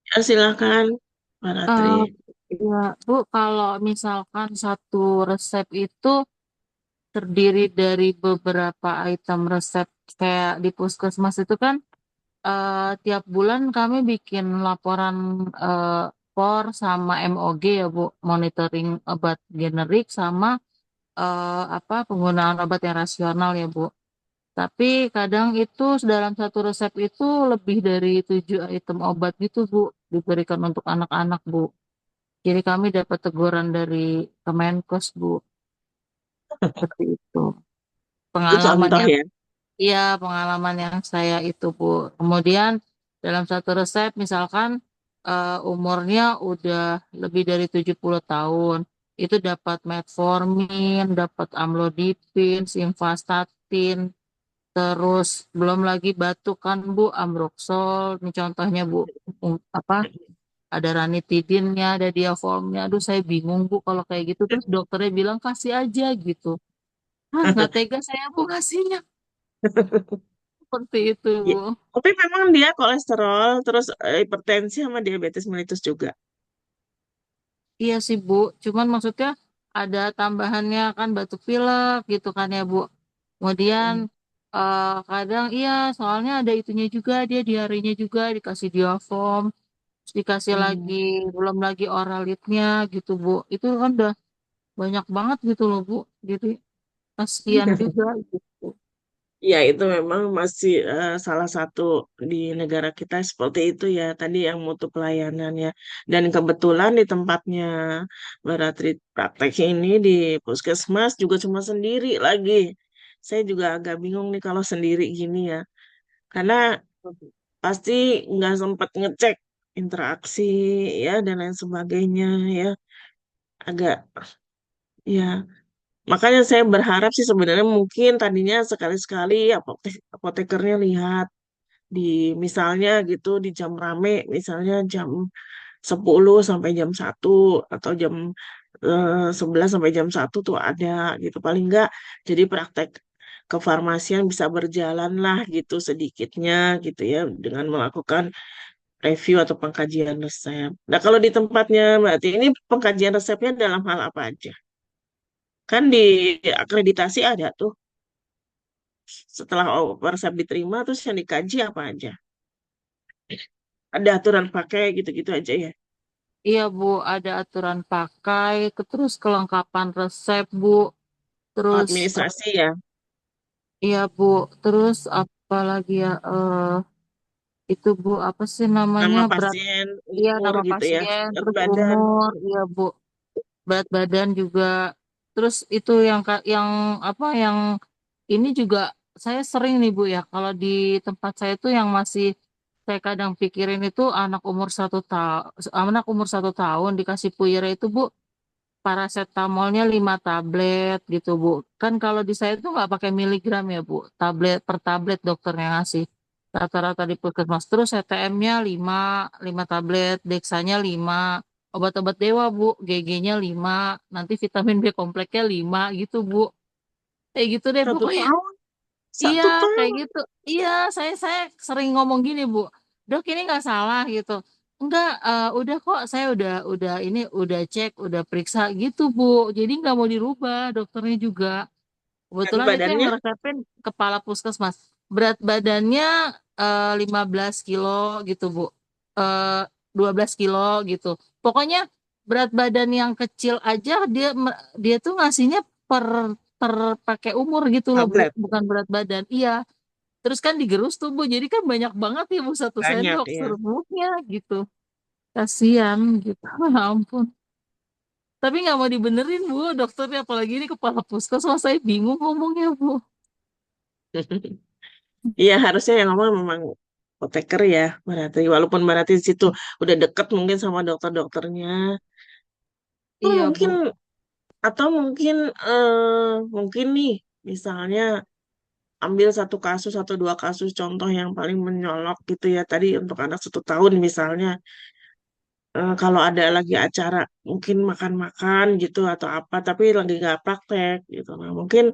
Ya, silahkan, Pak Ratri. Eh ya Bu, kalau misalkan satu resep itu terdiri dari beberapa item resep kayak di puskesmas itu kan tiap bulan kami bikin laporan eh, POR sama MOG ya Bu, monitoring obat generik sama apa penggunaan obat yang rasional ya Bu. Tapi kadang itu dalam satu resep itu lebih dari 7 item obat gitu Bu, diberikan untuk anak-anak Bu. Jadi kami dapat teguran dari Kemenkes Bu, seperti itu. Itu Pengalaman contoh yang, ya. iya pengalaman yang saya itu Bu. Kemudian dalam satu resep misalkan umurnya udah lebih dari 70 tahun, itu dapat metformin, dapat amlodipin, simvastatin, terus belum lagi batuk kan Bu, Ambroxol, ini contohnya Bu. Apa ada ranitidinnya, ada diaformnya. Aduh saya bingung Bu kalau kayak gitu. Terus dokternya bilang kasih aja gitu. Ah nggak tega saya Bu kasihnya. Seperti itu Ya. Bu. Tapi memang dia kolesterol, terus hipertensi sama diabetes mellitus juga. Iya sih Bu. Cuman maksudnya ada tambahannya kan batuk pilek gitu kan ya Bu. Kemudian Hmm. kadang iya soalnya ada itunya juga dia diarenya juga dikasih diaform. Terus dikasih lagi Hmm. belum lagi oralitnya gitu Bu. Itu kan udah banyak banget gitu loh Bu. Jadi kasihan juga gitu. Ya, itu memang masih salah satu di negara kita seperti itu ya. Tadi yang mutu pelayanannya. Dan kebetulan di tempatnya Baratri praktek ini di puskesmas juga cuma sendiri lagi. Saya juga agak bingung nih kalau sendiri gini ya. Karena pasti nggak sempat ngecek interaksi ya dan lain sebagainya ya. Agak ya. Makanya saya berharap sih sebenarnya mungkin tadinya sekali-sekali apotekernya lihat di misalnya gitu di jam rame, misalnya jam 10 sampai jam 1 atau jam 11 sampai jam 1 tuh ada gitu. Paling enggak jadi praktek kefarmasian bisa berjalan lah gitu sedikitnya gitu ya dengan melakukan review atau pengkajian resep. Nah, kalau di tempatnya berarti ini pengkajian resepnya dalam hal apa aja? Kan di akreditasi ada tuh. Setelah resep diterima, terus yang dikaji apa aja? Ada aturan pakai gitu-gitu aja ya. Iya Bu, ada aturan pakai, terus kelengkapan resep Bu, Oh, terus administrasi ya. iya Bu, terus apa lagi ya? Itu Bu, apa sih namanya? Nama Berat, pasien, iya umur nama gitu ya. pasien, Berat terus badan. umur, iya Bu, berat badan juga. Terus itu yang apa? Yang ini juga saya sering nih Bu ya, kalau di tempat saya tuh yang masih saya kadang pikirin itu anak umur 1 tahun, anak umur 1 tahun dikasih puyere itu Bu, paracetamolnya 5 tablet gitu Bu. Kan kalau di saya tuh nggak pakai miligram ya Bu, tablet per tablet dokternya ngasih. Rata-rata di puskesmas. Terus CTM-nya 5 tablet, Dexanya 5, obat-obat dewa Bu, GG-nya 5, nanti vitamin B kompleksnya 5 gitu Bu. Kayak gitu deh Satu pokoknya. tahun, Iya, satu kayak tahun. gitu. Iya, saya sering ngomong gini, Bu. Dok, ini nggak salah gitu. Enggak, udah kok. Saya udah ini udah cek, udah periksa gitu, Bu. Jadi nggak mau dirubah, dokternya juga. Dan Kebetulan itu yang badannya ngeresepin kepala puskesmas. Berat badannya 15 kilo gitu, Bu. Eh 12 kilo gitu. Pokoknya berat badan yang kecil aja dia tuh ngasihnya per per pakai umur gitu loh, Bu. tablet Bukan berat badan. Iya. Terus kan digerus tuh, Bu. Jadi kan banyak banget ya, Bu, satu banyak sendok ya. serumnya gitu. Kasihan gitu. Ya ampun. Tapi nggak mau dibenerin, Bu. Dokternya apalagi ini kepala puskesmas. Saya bingung ngomongnya, Bu. Iya, harusnya yang ngomong memang apoteker ya, berarti walaupun berarti di situ udah deket mungkin sama dokter-dokternya. Iya, Mungkin Bu. atau mungkin mungkin nih misalnya ambil satu kasus atau dua kasus contoh yang paling menyolok gitu ya tadi untuk anak 1 tahun misalnya. Kalau ada lagi acara mungkin makan-makan gitu atau apa tapi lagi nggak praktek gitu, nah mungkin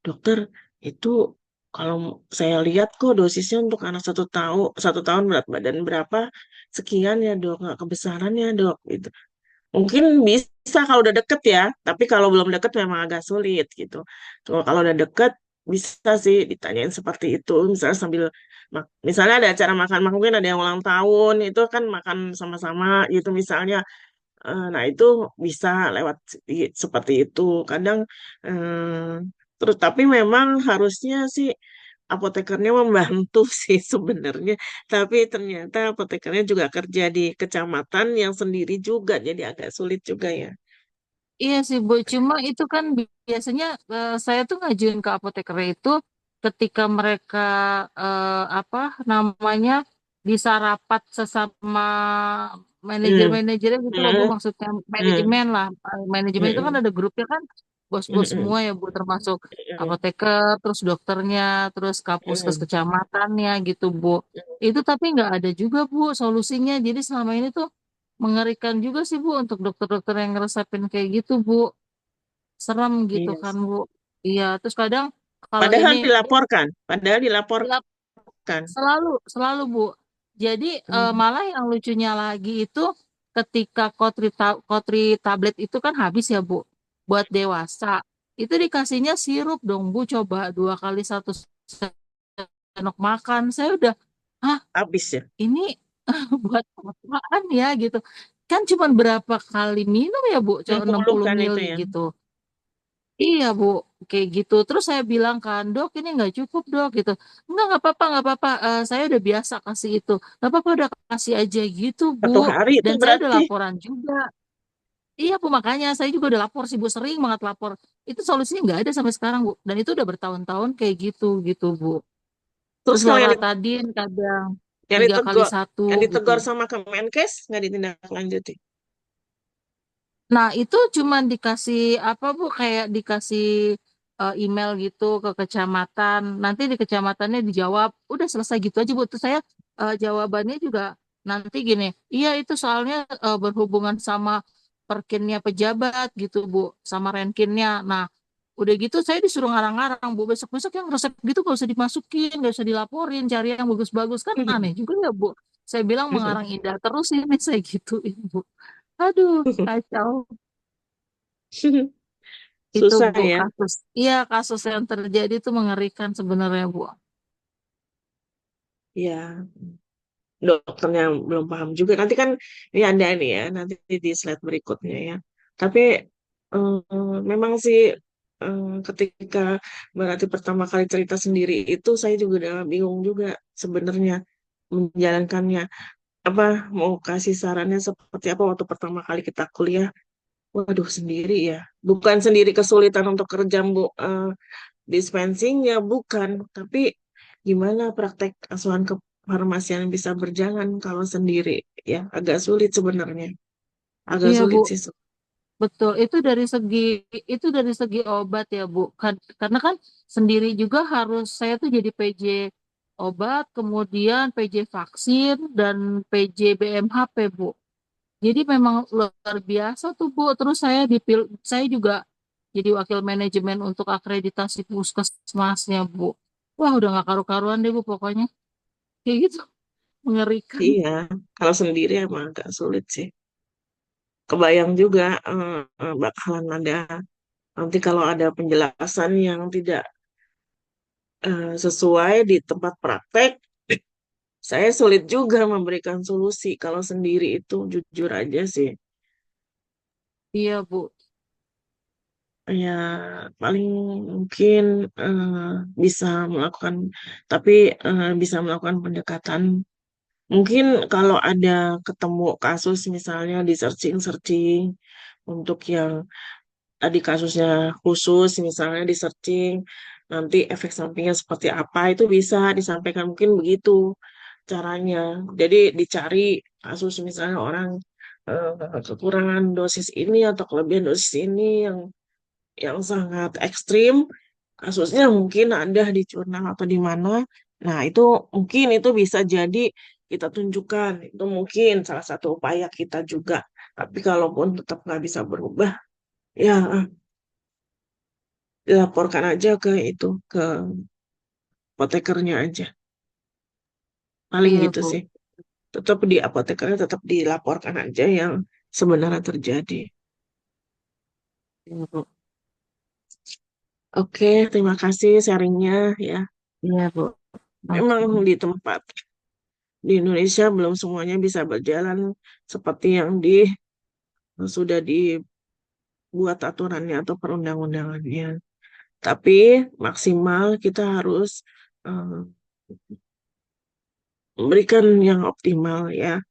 dokter itu kalau saya lihat kok dosisnya untuk anak 1 tahun berat badan berapa sekian ya dok, nggak kebesaran ya dok gitu. Mungkin bisa kalau udah deket ya, tapi kalau belum deket memang agak sulit gitu. Kalau udah deket bisa sih ditanyain seperti itu, misalnya sambil misalnya ada acara makan, mungkin ada yang ulang tahun, itu kan makan sama-sama gitu misalnya. Nah itu bisa lewat seperti itu. Kadang terus tapi memang harusnya sih apotekernya membantu sih sebenarnya. Tapi ternyata apotekernya juga kerja di kecamatan yang sendiri juga, jadi agak sulit juga ya. Iya sih, Bu. Cuma itu kan biasanya saya tuh ngajuin ke apoteker itu ketika mereka apa namanya bisa rapat sesama Hmm, manajer-manajernya gitu loh, Bu. hmm, Maksudnya hmm, manajemen lah. Manajemen itu kan hmm, ada grupnya kan, bos-bos hmm, semua ya, Bu. Termasuk hmm, apoteker, terus dokternya, terus kapuskes hmm, kecamatannya gitu, Bu. Itu tapi nggak ada juga, Bu, solusinya. Jadi selama ini tuh mengerikan juga sih Bu untuk dokter-dokter yang ngeresepin kayak gitu Bu. Serem gitu iya. kan Bu. Iya, terus kadang kalau ini Padahal dilap- dilaporkan. selalu selalu Bu. Jadi Hmm, malah yang lucunya lagi itu ketika kotri tablet itu kan habis ya Bu buat dewasa. Itu dikasihnya sirup dong Bu, coba 2 kali 1 sendok makan. Saya udah, ah habis ya. ini buat apaan ya gitu. Kan cuma berapa kali minum ya Bu? enam Enam puluh puluh kan itu mili ya. gitu. Iya Bu, kayak gitu. Terus saya bilang kan, dok ini nggak cukup dok gitu. Nggak apa-apa, nggak apa-apa. Saya udah biasa kasih itu. Nggak apa-apa, udah kasih aja gitu Bu. 1 hari itu Dan saya udah berarti. laporan juga. Iya Bu, makanya saya juga udah lapor sih Bu, sering banget lapor. Itu solusinya nggak ada sampai sekarang Bu. Dan itu udah bertahun-tahun kayak gitu gitu Bu. Terus Terus kalau loratadin kadang yang 3 kali ditegur, 1 yang gitu. ditegur sama Kemenkes nggak ditindaklanjuti. Nah, itu cuman dikasih apa Bu? Kayak dikasih email gitu ke kecamatan. Nanti di kecamatannya dijawab, udah selesai gitu aja Bu. Terus saya jawabannya juga nanti gini, iya itu soalnya berhubungan sama perkinnya pejabat gitu Bu, sama renkinnya. Nah, udah gitu saya disuruh ngarang-ngarang Bu. Besok-besok yang resep gitu gak usah dimasukin, gak usah dilaporin, cari yang bagus-bagus. Kan aneh juga ya Bu. Saya bilang mengarang indah terus ini saya gituin Bu. Aduh, kacau. Itu Susah Bu ya. kasus. Iya, kasus yang terjadi itu mengerikan sebenarnya Bu. Ya, dokternya belum paham juga. Nanti kan ini ada ini ya, nanti di slide berikutnya ya. Tapi memang sih ketika berarti pertama kali cerita sendiri itu saya juga udah bingung juga sebenarnya menjalankannya. Apa mau kasih sarannya seperti apa waktu pertama kali kita kuliah? Waduh sendiri ya. Bukan sendiri kesulitan untuk kerja Bu, dispensingnya bukan, tapi gimana praktek asuhan kefarmasian bisa berjalan kalau sendiri ya agak sulit sebenarnya, agak Iya Bu, sulit sih. betul. Itu dari segi obat ya, Bu. Karena kan sendiri juga harus saya tuh jadi PJ obat, kemudian PJ vaksin dan PJ BMHP, Bu. Jadi memang luar biasa tuh, Bu. Terus saya juga jadi wakil manajemen untuk akreditasi puskesmasnya, Bu. Wah, udah gak karu-karuan deh, Bu, pokoknya. Kayak gitu, mengerikan. Iya, kalau sendiri emang agak sulit sih. Kebayang juga bakalan ada nanti kalau ada penjelasan yang tidak sesuai di tempat praktek, saya sulit juga memberikan solusi kalau sendiri itu jujur aja sih. Iya, Bu. Ya paling mungkin eh, bisa melakukan, tapi bisa melakukan pendekatan. Mungkin kalau ada ketemu kasus misalnya di searching-searching untuk yang tadi kasusnya khusus misalnya di searching nanti efek sampingnya seperti apa itu bisa disampaikan mungkin begitu caranya. Jadi dicari kasus misalnya orang kekurangan dosis ini atau kelebihan dosis ini yang sangat ekstrim kasusnya mungkin ada di jurnal atau di mana. Nah, itu mungkin itu bisa jadi kita tunjukkan. Itu mungkin salah satu upaya kita juga. Tapi kalaupun tetap nggak bisa berubah, ya dilaporkan aja ke itu, ke apotekernya aja. Paling Iya, gitu Bu. sih. Tetap di apotekernya tetap dilaporkan aja yang sebenarnya terjadi. Iya, Bu. Oke, terima kasih sharingnya ya. Iya, Bu. Oke. Memang di tempat di Indonesia belum semuanya bisa berjalan seperti yang sudah dibuat aturannya atau perundang-undangannya. Tapi maksimal kita harus eh, memberikan yang optimal ya.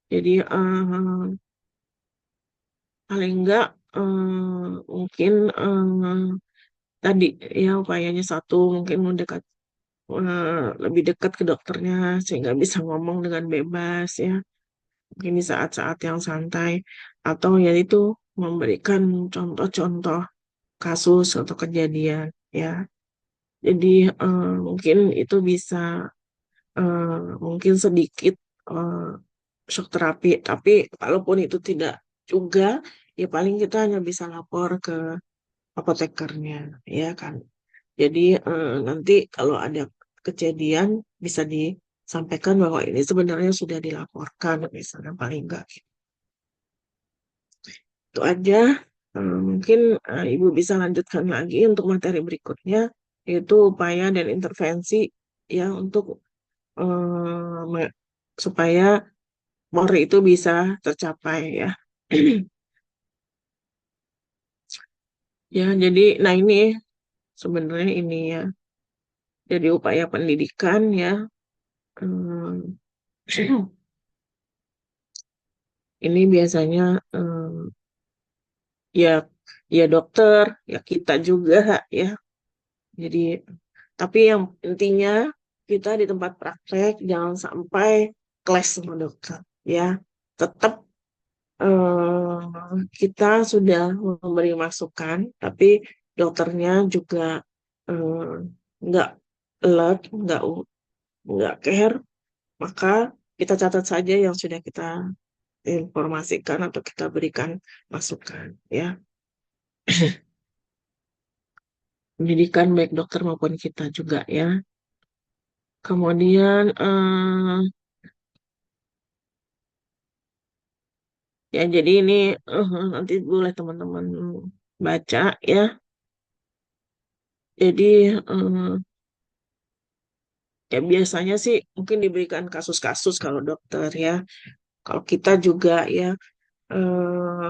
Jadi paling enggak mungkin tadi ya upayanya satu mungkin lebih dekat ke dokternya sehingga bisa ngomong dengan bebas ya. Mungkin di saat-saat yang santai atau ya itu memberikan contoh-contoh kasus atau kejadian ya. Jadi mungkin itu bisa mungkin sedikit eh, shock terapi, tapi kalaupun itu tidak juga, ya paling kita hanya bisa lapor ke apotekernya, ya kan. Jadi nanti kalau ada kejadian bisa disampaikan bahwa ini sebenarnya sudah dilaporkan, misalnya paling enggak. Itu aja. Mungkin Ibu bisa lanjutkan lagi untuk materi berikutnya, yaitu upaya dan intervensi ya untuk supaya Polri itu bisa tercapai ya. Ya, jadi nah ini sebenarnya ini ya. Jadi upaya pendidikan ya. Hmm, ini biasanya ya ya dokter, ya kita juga ya. Jadi tapi yang intinya kita di tempat praktek jangan sampai kelas sama dokter ya. Tetap kita sudah memberi masukan, tapi dokternya juga eh, nggak alert, nggak care, maka kita catat saja yang sudah kita informasikan atau kita berikan masukan, ya. Pendidikan baik dokter maupun kita juga, ya. Kemudian, ya jadi ini nanti boleh teman-teman baca, ya. Jadi, ya biasanya sih mungkin diberikan kasus-kasus kalau dokter ya. Kalau kita juga ya eh,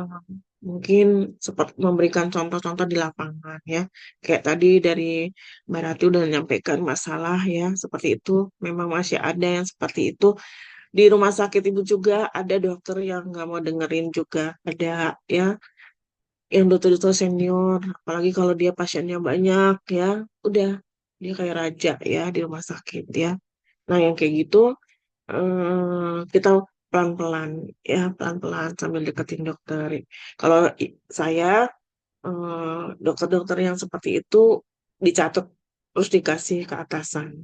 mungkin seperti memberikan contoh-contoh di lapangan ya. Kayak tadi dari Mbak Rati udah menyampaikan masalah ya seperti itu. Memang masih ada yang seperti itu. Di rumah sakit ibu juga ada dokter yang nggak mau dengerin juga. Ada ya yang dokter-dokter senior. Apalagi kalau dia pasiennya banyak ya. Udah dia kayak raja ya di rumah sakit ya. Nah, yang kayak gitu kita pelan-pelan ya, pelan-pelan sambil deketin dokter. Kalau saya dokter-dokter yang seperti itu dicatat terus dikasih ke atasan.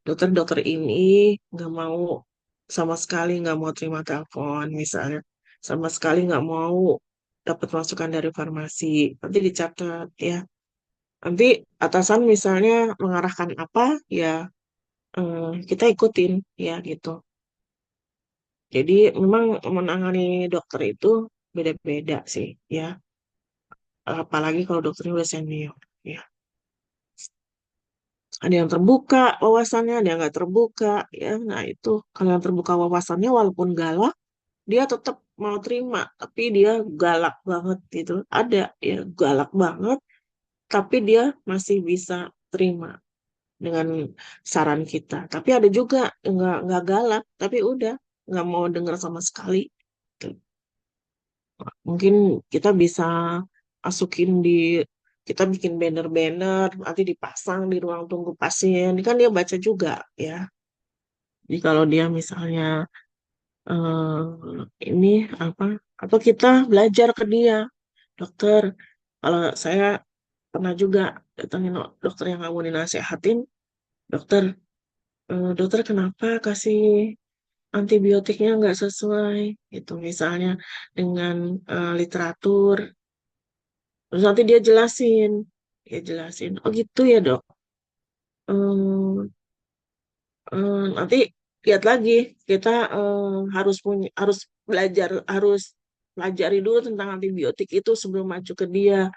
Dokter-dokter ini nggak mau sama sekali nggak mau terima telepon misalnya, sama sekali nggak mau dapat masukan dari farmasi. Nanti dicatat ya. Nanti atasan misalnya mengarahkan apa ya kita ikutin ya gitu. Jadi memang menangani dokter itu beda-beda sih ya. Apalagi kalau dokternya udah senior ya. Ada yang terbuka wawasannya, ada yang nggak terbuka ya. Nah itu kalau yang terbuka wawasannya walaupun galak, dia tetap mau terima, tapi dia galak banget gitu. Ada ya galak banget, tapi dia masih bisa terima dengan saran kita. Tapi ada juga yang nggak galak, tapi udah nggak mau dengar sama sekali. Tuh. Mungkin kita bisa masukin kita bikin banner-banner, nanti dipasang di ruang tunggu pasien. Ini kan dia baca juga ya. Jadi kalau dia misalnya ini apa, atau kita belajar ke dia, dokter. Kalau saya pernah juga datangin dokter yang nggak mau dinasehatin, dokter, dokter kenapa kasih antibiotiknya nggak sesuai, itu misalnya dengan literatur. Terus nanti dia jelasin, oh gitu ya dok. Nanti lihat lagi kita harus belajar harus pelajari dulu tentang antibiotik itu sebelum maju ke dia.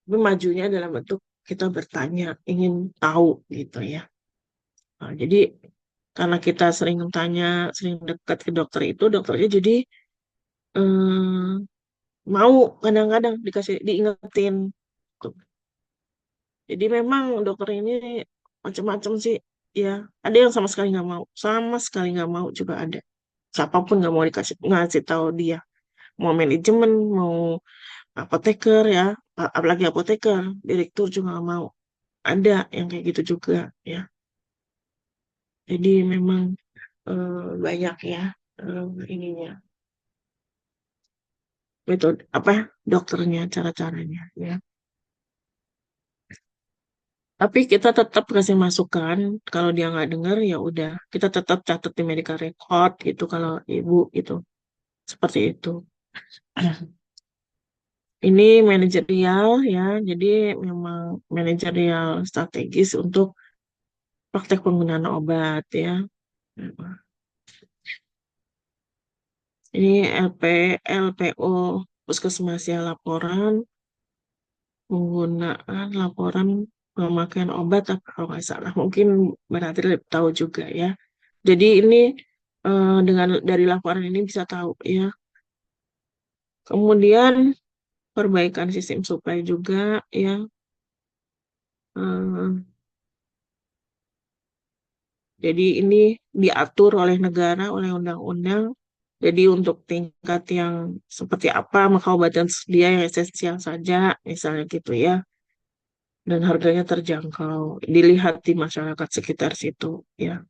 Tapi majunya dalam bentuk kita bertanya, ingin tahu gitu ya. Nah, jadi karena kita sering tanya, sering dekat ke dokter itu, dokternya jadi eh, mau kadang-kadang dikasih diingetin. Jadi memang dokter ini macam-macam sih. Ya, ada yang sama sekali nggak mau juga ada. Siapapun nggak mau dikasih ngasih tahu dia. Mau manajemen, mau apoteker ya, apalagi apoteker, direktur juga nggak mau. Ada yang kayak gitu juga ya. Jadi memang banyak ya eh, ininya metode apa dokternya cara-caranya ya. Tapi kita tetap kasih masukan kalau dia nggak dengar ya udah kita tetap catat di medical record gitu kalau ibu itu seperti itu. Ini manajerial ya, jadi memang manajerial strategis untuk praktek penggunaan obat ya. Ini LPO Puskesmas ya laporan penggunaan laporan pemakaian obat apa kalau nggak salah. Mungkin berarti lebih tahu juga ya. Jadi ini dengan dari laporan ini bisa tahu ya. Kemudian perbaikan sistem supply juga ya. Eh, jadi ini diatur oleh negara, oleh undang-undang. Jadi untuk tingkat yang seperti apa, maka obat yang tersedia yang esensial saja, misalnya gitu ya. Dan harganya terjangkau. Dilihat di masyarakat sekitar situ ya.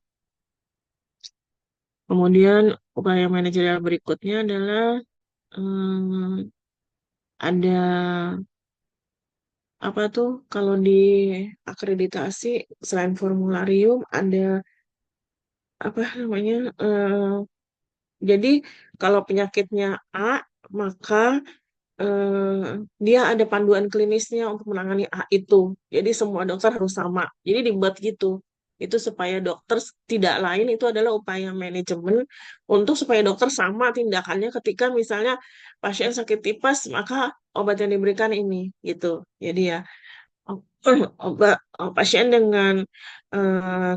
Kemudian upaya manajerial berikutnya adalah eh, ada apa tuh kalau di akreditasi selain formularium ada apa namanya jadi kalau penyakitnya A maka dia ada panduan klinisnya untuk menangani A itu. Jadi semua dokter harus sama. Jadi dibuat gitu. Itu supaya dokter tidak lain itu adalah upaya manajemen untuk supaya dokter sama tindakannya ketika misalnya pasien sakit tipes maka obat yang diberikan ini gitu. Jadi ya obat pasien dengan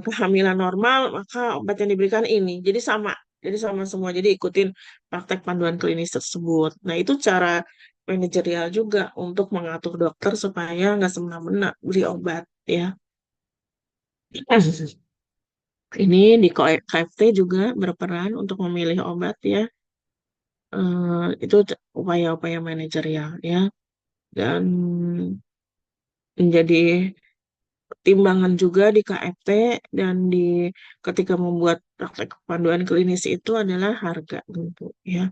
kehamilan normal maka obat yang diberikan ini. Jadi sama semua. Jadi ikutin praktek panduan klinis tersebut. Nah, itu cara manajerial juga untuk mengatur dokter supaya nggak semena-mena beli obat ya. Ini di KFT juga berperan untuk memilih obat ya. Itu upaya-upaya manajerial ya. Dan menjadi timbangan juga di KFT dan di ketika membuat praktek panduan klinis itu adalah harga tentu ya.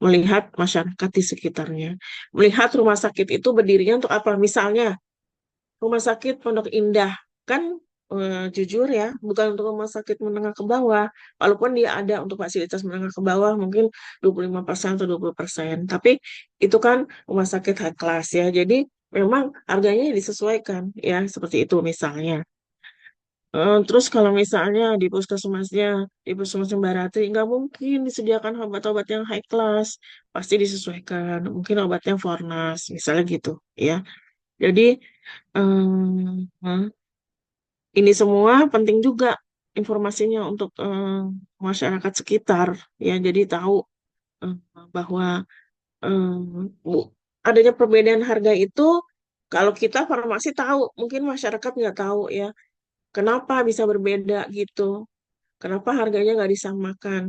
Melihat masyarakat di sekitarnya. Melihat rumah sakit itu berdirinya untuk apa? Misalnya Rumah sakit Pondok Indah kan jujur ya, bukan untuk rumah sakit menengah ke bawah. Walaupun dia ada untuk fasilitas menengah ke bawah mungkin 25% atau 20%. Tapi itu kan rumah sakit high class ya. Jadi memang harganya disesuaikan ya, seperti itu misalnya. Terus kalau misalnya di puskesmasnya Mbak Ratri, nggak mungkin disediakan obat-obat yang high class. Pasti disesuaikan. Mungkin obatnya Fornas, misalnya gitu ya. Jadi eh, ini semua penting juga informasinya untuk masyarakat sekitar ya. Jadi tahu eh, bahwa eh, bu- adanya perbedaan harga itu kalau kita farmasi tahu, mungkin masyarakat nggak tahu ya. Kenapa bisa berbeda gitu? Kenapa harganya nggak disamakan?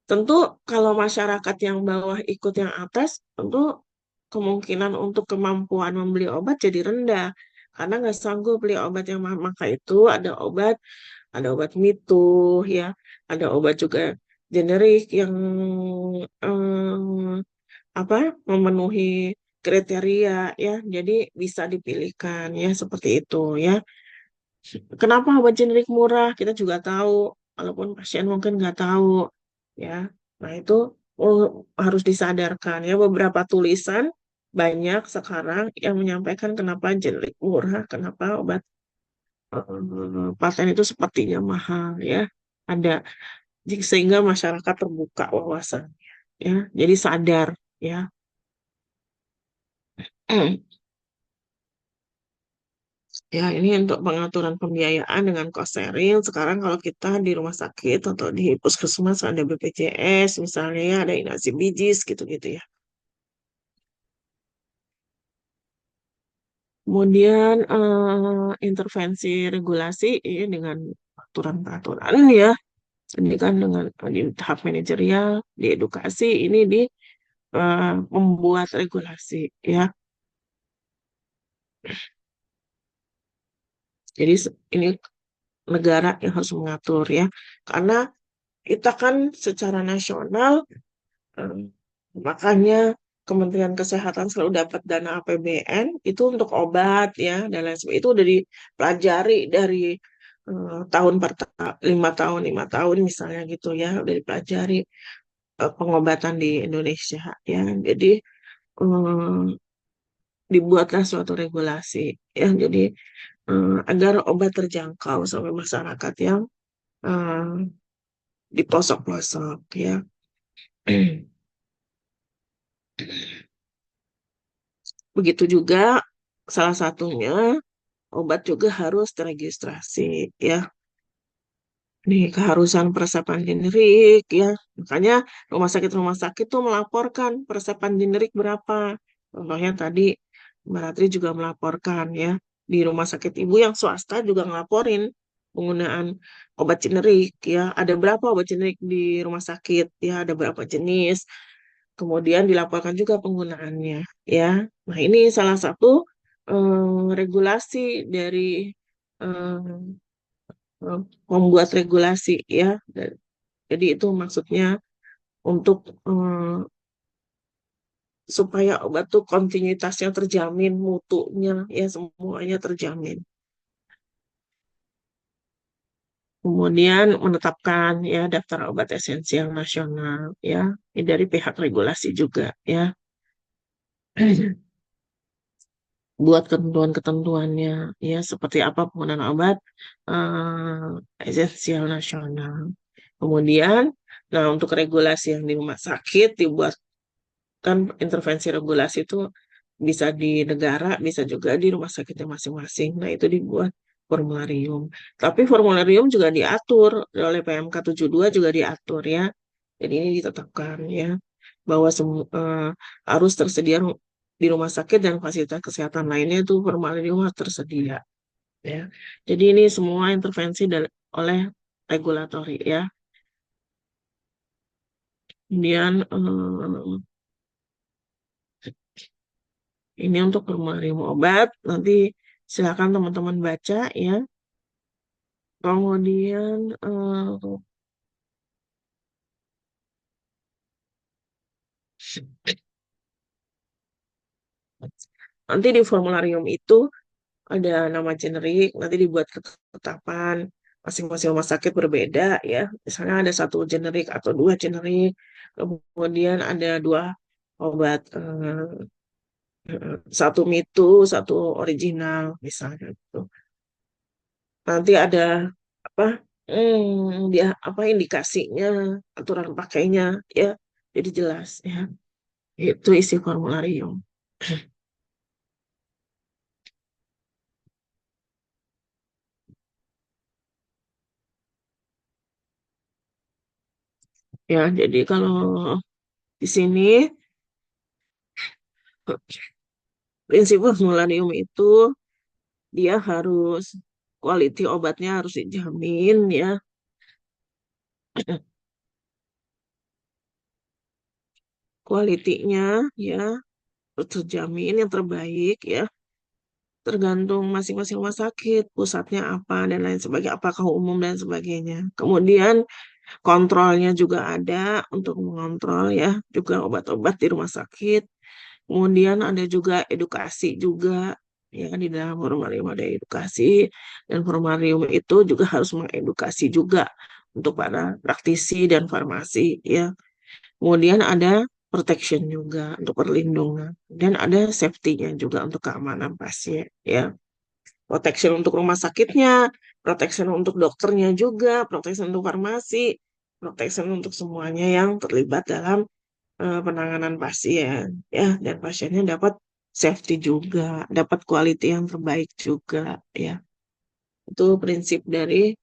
Tentu kalau masyarakat yang bawah ikut yang atas, tentu kemungkinan untuk kemampuan membeli obat jadi rendah. Karena nggak sanggup beli obat yang mahal. Maka itu ada obat mitu, ya, ada obat juga generik yang apa memenuhi kriteria, ya. Jadi bisa dipilihkan, ya, seperti itu, ya. Kenapa obat generik murah? Kita juga tahu, walaupun pasien mungkin nggak tahu, ya. Nah, itu oh, harus disadarkan, ya. Beberapa tulisan banyak sekarang yang menyampaikan kenapa generik murah, kenapa obat paten itu sepertinya mahal, ya. Ada sehingga masyarakat terbuka wawasan, ya. Jadi sadar, ya. Ya, ini untuk pengaturan pembiayaan dengan cost sharing. Sekarang kalau kita di rumah sakit atau di puskesmas ada BPJS, misalnya ya, ada inasi bijis gitu-gitu ya. Kemudian intervensi regulasi ya, dengan peraturan-peraturan ya. Ini kan dengan di tahap manajerial, di edukasi, ini di membuat regulasi ya. Jadi ini negara yang harus mengatur ya. Karena kita kan secara nasional Eh, makanya Kementerian Kesehatan selalu dapat dana APBN itu untuk obat ya dan lain sebagainya. Itu udah dipelajari dari tahun 5 tahun misalnya gitu ya udah dipelajari pengobatan di Indonesia ya. Jadi eh, dibuatlah suatu regulasi ya. Jadi agar obat terjangkau sampai masyarakat yang eh, di pelosok-pelosok ya. Begitu juga salah satunya obat juga harus teregistrasi ya. Nih keharusan peresapan generik ya. Makanya rumah sakit tuh melaporkan peresapan generik berapa. Contohnya tadi Mbak Ratri juga melaporkan ya. Di rumah sakit ibu yang swasta juga ngelaporin penggunaan obat generik ya. Ada berapa obat generik di rumah sakit ya, ada berapa jenis. Kemudian dilaporkan juga penggunaannya ya. Nah, ini salah satu regulasi dari eh, eh, membuat regulasi ya. Jadi itu maksudnya untuk supaya obat tuh kontinuitasnya terjamin, mutunya ya semuanya terjamin. Kemudian menetapkan ya daftar obat esensial nasional ya. Ini dari pihak regulasi juga ya. Buat ketentuan-ketentuannya ya seperti apa penggunaan obat esensial nasional. Kemudian, nah untuk regulasi yang di rumah sakit dibuat kan intervensi regulasi itu bisa di negara, bisa juga di rumah sakitnya masing-masing. Nah itu dibuat formularium. Tapi formularium juga diatur oleh PMK 72 juga diatur ya. Jadi ini ditetapkan ya bahwa harus tersedia di rumah sakit dan fasilitas kesehatan lainnya itu formularium harus tersedia ya. Jadi ini semua intervensi oleh regulatori ya. Kemudian ini untuk formularium obat nanti silakan teman-teman baca ya. Kemudian nanti di formularium itu ada nama generik, nanti dibuat ketetapan masing-masing rumah sakit berbeda ya. Misalnya ada satu generik atau dua generik, kemudian ada dua obat, satu mitu, satu original misalnya gitu. Nanti ada apa? Dia apa indikasinya, aturan pakainya ya. Jadi jelas ya. Itu isi formularium. Ya, jadi kalau di sini prinsip formularium itu dia harus quality obatnya harus dijamin ya. Kualitinya ya harus terjamin yang terbaik ya. Tergantung masing-masing rumah sakit, pusatnya apa dan lain sebagainya, apakah umum dan sebagainya. Kemudian kontrolnya juga ada untuk mengontrol ya juga obat-obat di rumah sakit. Kemudian ada juga edukasi juga ya di dalam formularium ada edukasi dan formularium itu juga harus mengedukasi juga untuk para praktisi dan farmasi ya. Kemudian ada protection juga untuk perlindungan dan ada safety-nya juga untuk keamanan pasien ya. Protection untuk rumah sakitnya, protection untuk dokternya juga, protection untuk farmasi, protection untuk semuanya yang terlibat dalam penanganan pasien ya dan pasiennya dapat safety juga, dapat quality yang terbaik juga ya. Itu prinsip dari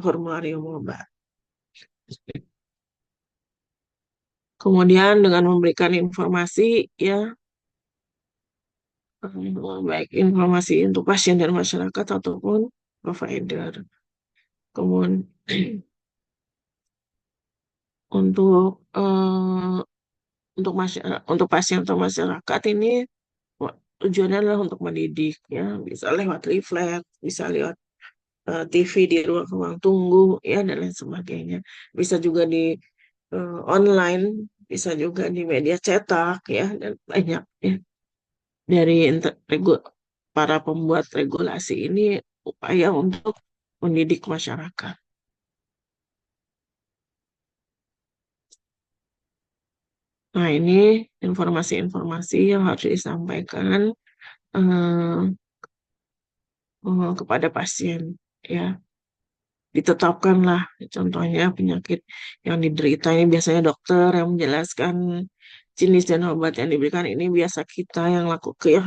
formularium obat. Kemudian dengan memberikan informasi ya baik informasi untuk pasien dan masyarakat ataupun provider. Kemudian untuk untuk pasien atau masyarakat ini tujuannya adalah untuk mendidik ya, bisa lewat leaflet, bisa lewat TV di ruang-ruang tunggu ya dan lain sebagainya. Bisa juga di online, bisa juga di media cetak ya dan banyak ya. Dari para pembuat regulasi ini upaya untuk mendidik masyarakat. Nah, ini informasi-informasi yang harus disampaikan eh, kepada pasien ya. Ditetapkanlah contohnya penyakit yang diderita ini biasanya dokter yang menjelaskan jenis dan obat yang diberikan ini biasa kita yang lakukan ya.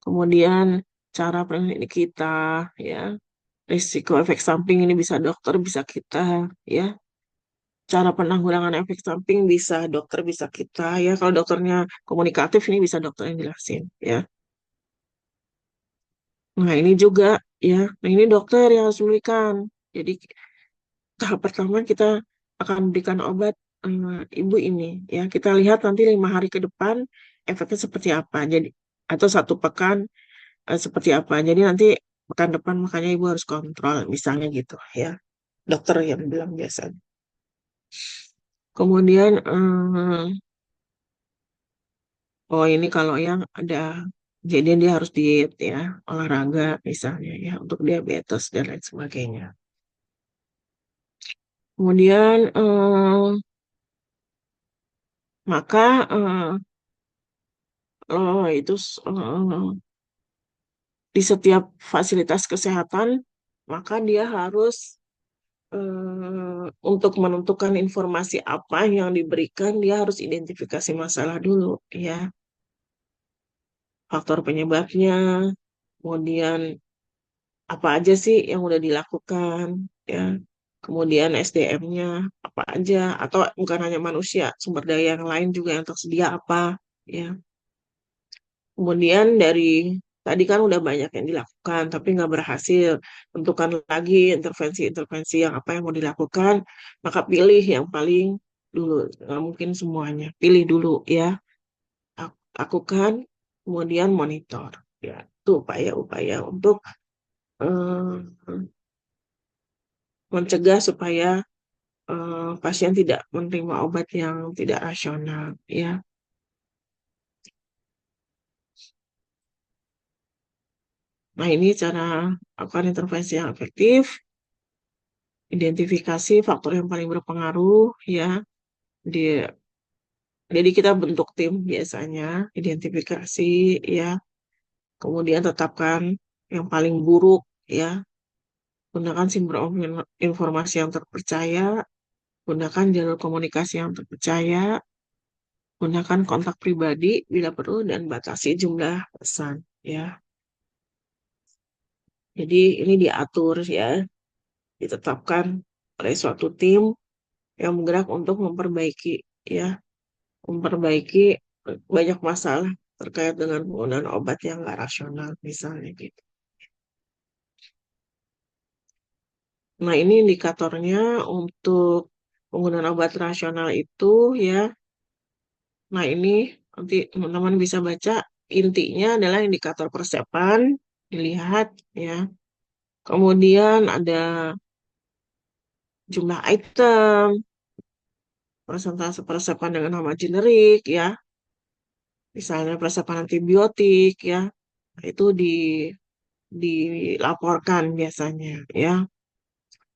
Kemudian cara preventif kita ya. Risiko efek samping ini bisa dokter, bisa kita ya. Cara penanggulangan efek samping bisa dokter, bisa kita ya. Kalau dokternya komunikatif ini bisa dokter yang jelasin ya. Nah ini juga ya. Nah ini dokter yang harus memberikan. Jadi tahap pertama kita akan berikan obat ibu ini ya. Kita lihat nanti 5 hari ke depan efeknya seperti apa. Jadi atau 1 pekan seperti apa. Jadi nanti pekan depan makanya ibu harus kontrol misalnya gitu ya. Dokter yang bilang biasanya. Kemudian oh ini kalau yang ada jadi dia harus diet ya, olahraga misalnya ya untuk diabetes dan lain sebagainya. Kemudian maka itu di setiap fasilitas kesehatan maka dia harus untuk menentukan informasi apa yang diberikan dia harus identifikasi masalah dulu ya, faktor penyebabnya, kemudian apa aja sih yang udah dilakukan ya, kemudian SDM-nya apa aja atau bukan hanya manusia sumber daya yang lain juga yang tersedia apa ya. Kemudian dari tadi kan udah banyak yang dilakukan tapi nggak berhasil, tentukan lagi intervensi-intervensi yang apa yang mau dilakukan, maka pilih yang paling dulu, nggak mungkin semuanya, pilih dulu ya, lakukan kemudian monitor ya, itu upaya-upaya untuk eh, mencegah supaya pasien tidak menerima obat yang tidak rasional, ya. Nah, ini cara akan intervensi yang efektif, identifikasi faktor yang paling berpengaruh, ya. Di, jadi kita bentuk tim biasanya, identifikasi, ya. Kemudian tetapkan yang paling buruk, ya. Gunakan sumber informasi yang terpercaya, gunakan jalur komunikasi yang terpercaya, gunakan kontak pribadi bila perlu, dan batasi jumlah pesan, ya. Jadi ini diatur, ya, ditetapkan oleh suatu tim yang bergerak untuk memperbaiki, ya, memperbaiki banyak masalah terkait dengan penggunaan obat yang nggak rasional, misalnya gitu. Nah, ini indikatornya untuk penggunaan obat rasional itu, ya. Nah, ini nanti teman-teman bisa baca, intinya adalah indikator persepan, dilihat, ya. Kemudian ada jumlah item, persentase persepan dengan nama generik, ya. Misalnya persepan antibiotik, ya. Nah, itu dilaporkan biasanya, ya.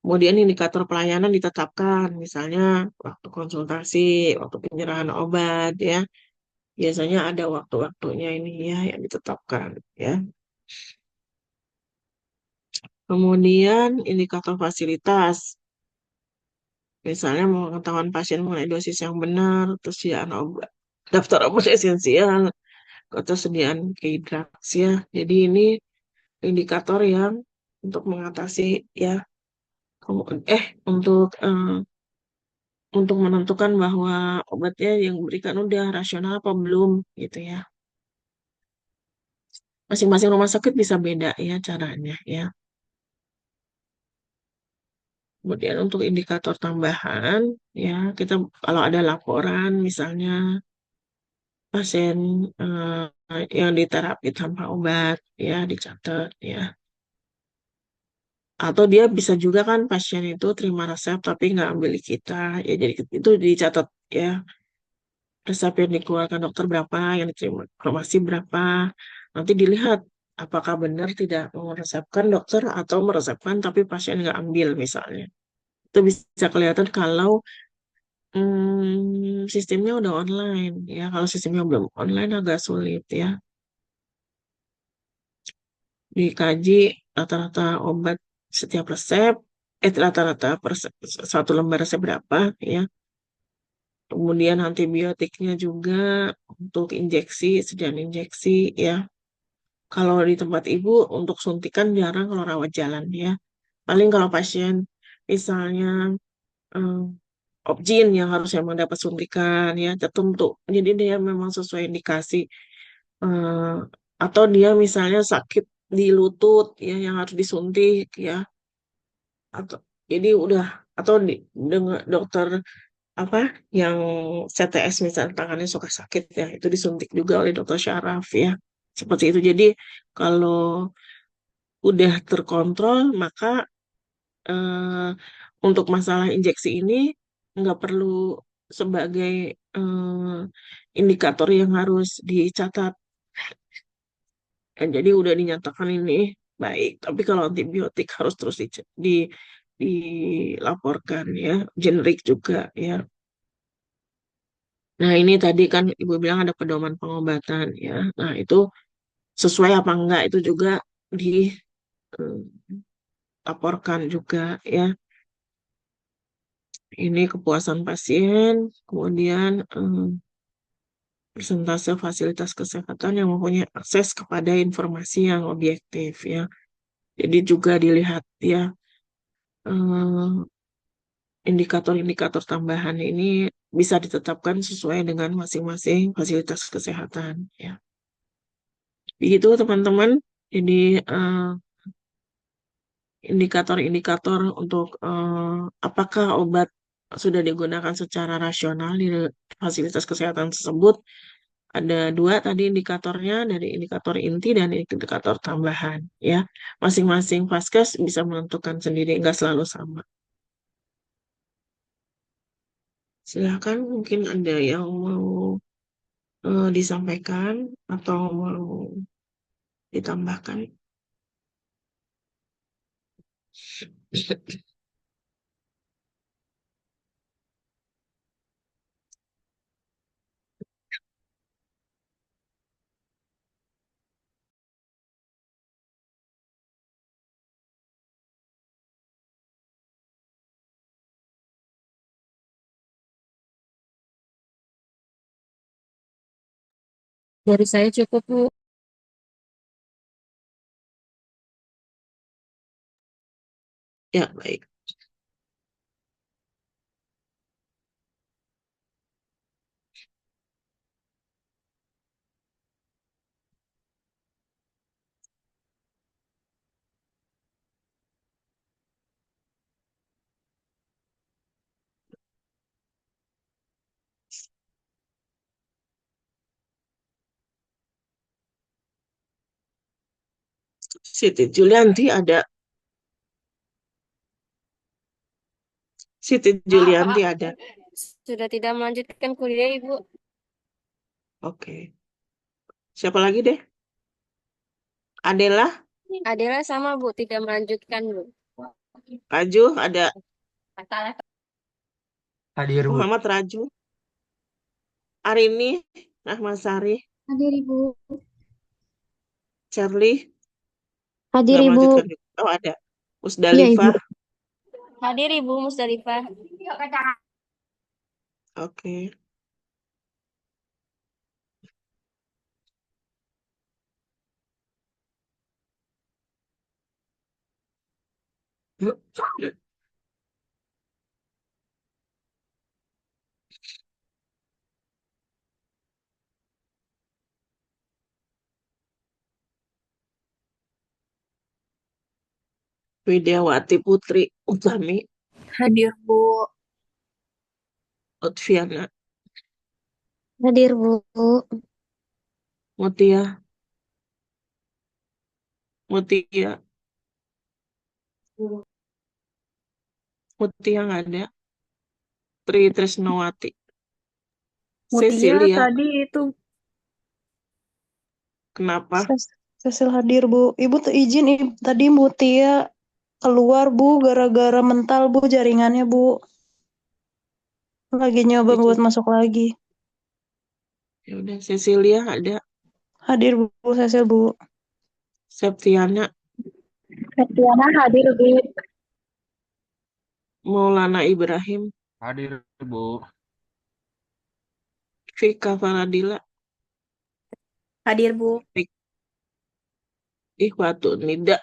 Kemudian indikator pelayanan ditetapkan, misalnya waktu konsultasi, waktu penyerahan obat, ya. Biasanya ada waktu-waktunya ini, ya, yang ditetapkan, ya. Kemudian indikator fasilitas, misalnya pengetahuan pasien mengenai dosis yang benar, tersediaan obat, daftar obat esensial, ketersediaan KIDRAX, ya. Jadi ini indikator yang untuk mengatasi, ya, untuk menentukan bahwa obatnya yang diberikan udah rasional apa belum, gitu, ya. Masing-masing rumah sakit bisa beda, ya, caranya, ya. Kemudian untuk indikator tambahan, ya, kita kalau ada laporan misalnya pasien yang diterapi tanpa obat, ya, dicatat, ya. Atau dia bisa juga kan pasien itu terima resep tapi nggak ambil di kita, ya, jadi itu dicatat, ya. Resep yang dikeluarkan dokter berapa, yang diterima farmasi berapa. Nanti dilihat apakah benar tidak meresepkan dokter atau meresepkan tapi pasien nggak ambil misalnya. Itu bisa kelihatan kalau sistemnya udah online, ya. Kalau sistemnya belum online agak sulit, ya. Dikaji rata-rata obat setiap resep, rata-rata satu lembar resep berapa, ya. Kemudian antibiotiknya juga untuk injeksi, sediaan injeksi, ya. Kalau di tempat ibu untuk suntikan jarang kalau rawat jalan, ya. Paling kalau pasien misalnya eh, Opjin yang harus memang dapat suntikan, ya, tertentu. Jadi dia memang sesuai indikasi. Eh, atau dia misalnya sakit di lutut, ya, yang harus disuntik, ya. Atau jadi udah, atau dengan dokter apa yang CTS misalnya tangannya suka sakit, ya, itu disuntik juga oleh dokter syaraf, ya. Seperti itu. Jadi kalau udah terkontrol, maka eh, untuk masalah injeksi ini nggak perlu sebagai indikator yang harus dicatat. Jadi udah dinyatakan ini baik. Tapi kalau antibiotik harus terus dilaporkan, ya, generik juga, ya. Nah, ini tadi kan Ibu bilang ada pedoman pengobatan, ya. Nah, itu sesuai apa enggak itu juga dilaporkan juga, ya. Ini kepuasan pasien, kemudian persentase fasilitas kesehatan yang mempunyai akses kepada informasi yang objektif, ya. Jadi juga dilihat, ya, indikator-indikator tambahan ini bisa ditetapkan sesuai dengan masing-masing fasilitas kesehatan, ya. Begitu teman-teman. Jadi indikator-indikator untuk apakah obat sudah digunakan secara rasional di fasilitas kesehatan tersebut. Ada dua tadi indikatornya, dari indikator inti dan indikator tambahan, ya. Masing-masing vaskes bisa menentukan sendiri, nggak selalu sama. Silakan mungkin ada yang mau disampaikan atau mau ditambahkan. Dari saya cukup, Bu. Ya, baik. Siti Julianti ada. Siti Julianti ada. Sudah tidak melanjutkan kuliah, Ibu. Oke. Siapa lagi deh? Adela, Adela sama, Bu, tidak melanjutkan, Bu. Raju, ada. Hadir, Bu. Muhammad Raju, Arini, Rahmat Sari, Hadir, Ibu. Charlie, Hadir, nggak Ibu. melanjutkan juga. Oh, ada. Iya, Ibu. Musdalifah. Hadir, Ibu Musdalifah. Oke. Widiawati Putri Utami, Hadir, Bu. Otviana, Hadir, Bu. Mutia, Mutia, Mutia nggak ada. Tri Tresnawati, Mutia Cecilia, tadi itu kenapa? Cecil hadir, Bu. Ibu tuh izin tadi Mutia keluar, Bu, gara-gara mental, Bu, jaringannya, Bu. Lagi nyoba Itu buat masuk lagi. ya udah Cecilia ada, Hadir, Bu, Cecil, Bu. Septiana, Septiana hadir, Bu. Maulana Ibrahim, Hadir, Bu. Vika Faradila, Hadir, Bu. Ikhwatu Nida,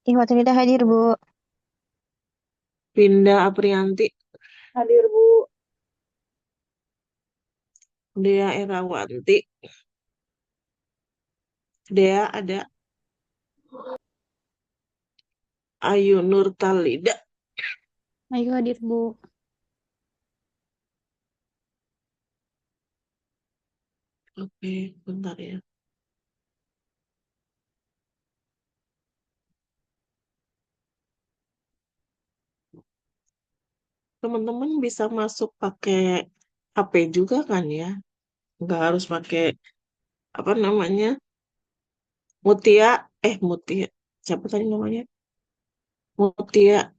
Ibu tidak hadir, Bu. Pinda Aprianti, Hadir, Bu. Dea Erawanti, Dea ada, Ayu Nur Talida. Ayo hadir, Bu. Oke, bentar ya. Teman-teman bisa masuk pakai HP juga kan ya? Nggak harus pakai apa namanya? Mutia, Mutia. Siapa tadi namanya? Mutia,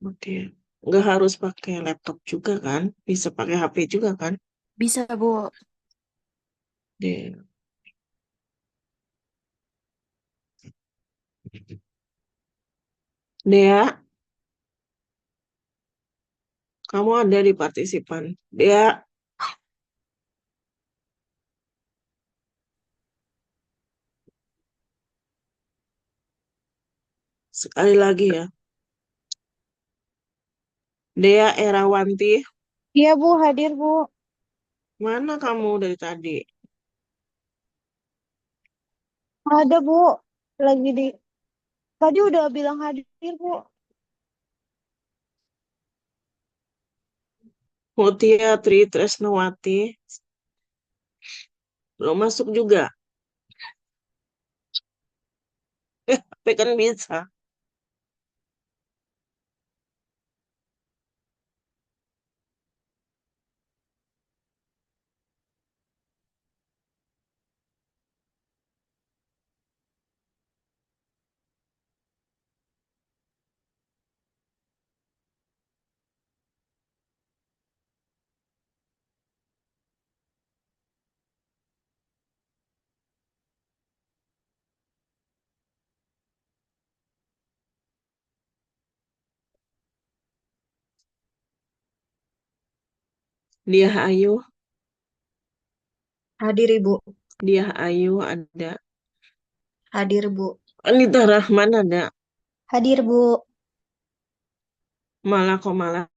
Mutia. Nggak harus pakai laptop juga kan? Bisa pakai HP juga kan? Bisa, Bu. Dea. Dea, kamu ada di partisipan. Dea, sekali lagi ya. Dea Erawanti, Iya, Bu, hadir, Bu. mana kamu dari tadi? Ada, Bu. Lagi di... Tadi udah bilang hadir, Bu. Mutia Tri Tresnawati, belum masuk juga. HP kan bisa. Diah Ayu, Hadir Ibu. Diah Ayu ada. Hadir Bu. Anita Rahman ada. Hadir Bu. Malakomala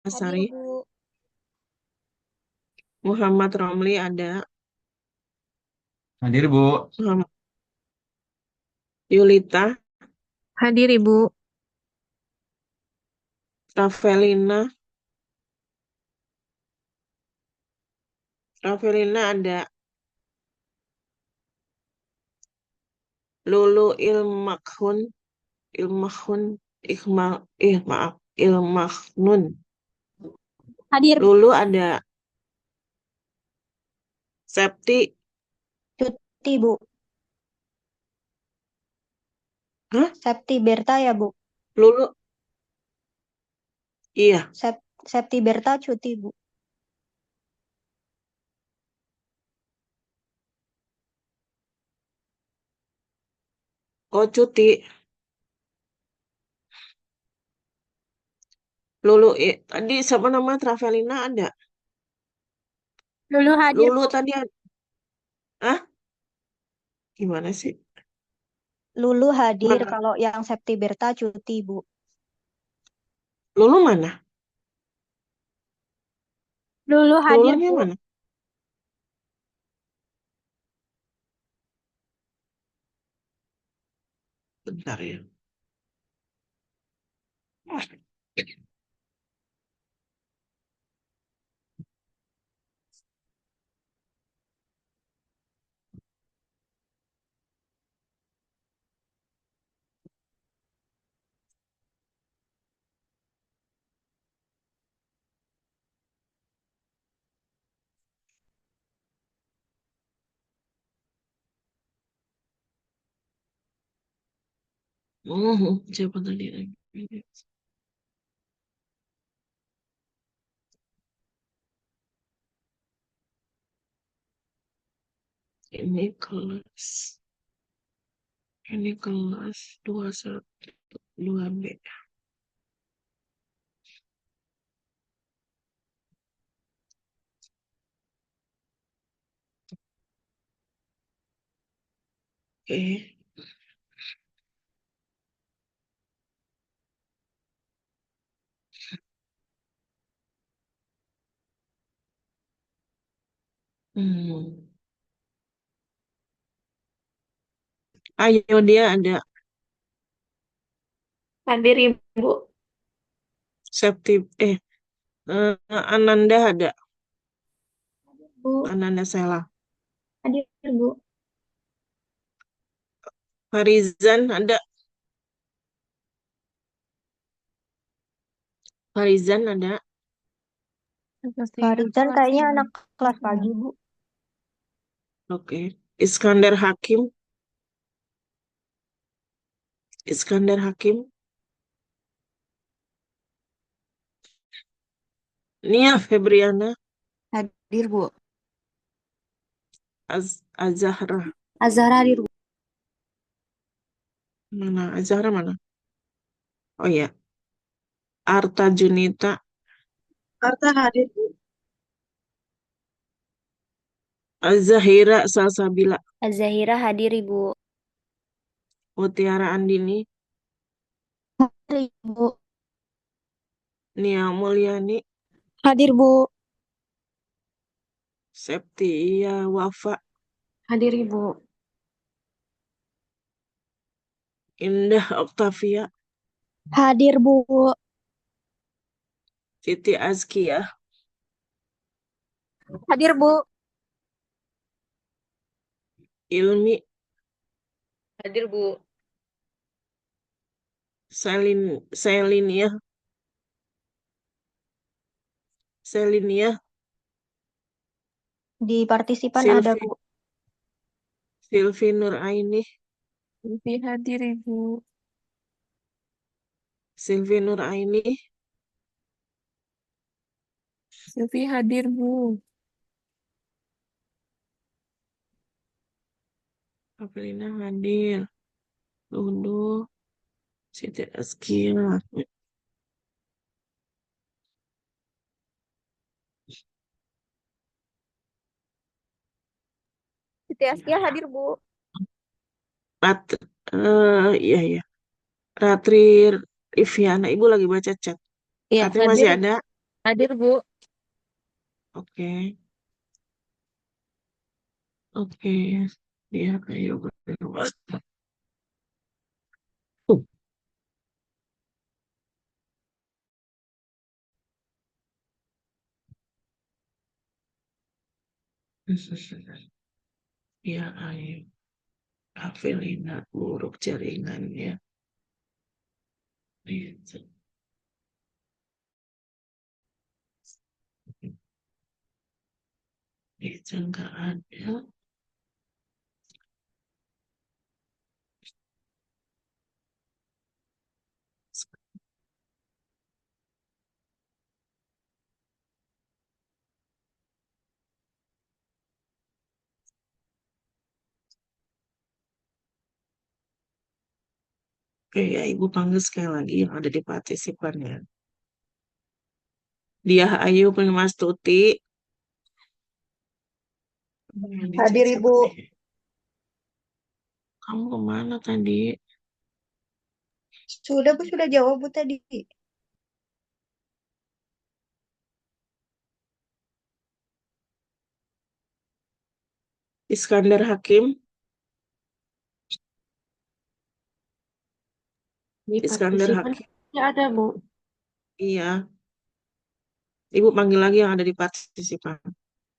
Hadir Sari, Bu. Muhammad Romli ada. Hadir, Bu. Muhammad Yulita, Hadir Ibu. Ravelina ada. Lulu Ilmakhun, maaf, Ilmakhnun. Hadir Lulu ada. Septi, Cuti Bu. hah? Septi Berta ya Bu. Lulu, iya. Septi Berta cuti Bu. Oh, cuti. Lulu, tadi siapa nama Travelina ada. Lulu hadir. Lulu tadi ada. Hah? Gimana sih? Lulu hadir Mana? kalau yang Septi Berta cuti Bu. Lulu mana? Lulu hadir Lulunya Bu. mana? Bentar ya. Siapa tadi? Ini kelas. Ini kelas 212B. Oke. Hmm. Ayo dia ada. Hadir Ibu. Septi, Ananda ada. Bu. Ananda Sela. Hadir Bu. Farizan ada. Farizan ada. Farizan kayaknya anak kelas pagi Bu. Oke. Iskandar Hakim. Iskandar Hakim. Nia Febriana. Hadir, Bu. Azahra. Azhar hadir Bu. Mana? Azahra mana? Oh ya. Arta Junita. Arta hadir Bu. Zahira Salsabila. Azahira hadir Ibu. Mutiara Andini. Hadir Ibu. Nia Mulyani. Hadir Bu. Septia Wafa. Hadir Ibu. Indah Oktavia. Hadir Bu. Siti Azkia. Hadir Bu. Ilmi. Hadir Bu. Selinia. Selinia. Di partisipan ada Silvi. Bu. Silvi Nur Aini. Silvi hadir, Ibu. Silvi Nur Aini. Silvi hadir, Bu. Apelina hadir. Lulu. Siti Azkia. Siti Askia hadir, Bu. Rat, iya iya. Ratri Iviana, Ibu lagi baca chat. Iya, Katanya hadir, masih ada. hadir, Bu. Oke, oke. Dia ayo berubah. Ya, ayo. Avelina buruk jaringannya. Itu, itu enggak ada. Oke ya, Ibu panggil sekali lagi yang ada di partisipannya. Dia Ayu Mas Tuti. Yang di chat Hadir, siapa Ibu. nih? Kamu kemana tadi? Sudah, Bu, sudah jawab, Bu, tadi. Iskandar Hakim. Di Iskandar partisipan Hakim. ya ada, Bu. Iya. Ibu panggil lagi yang ada di partisipan.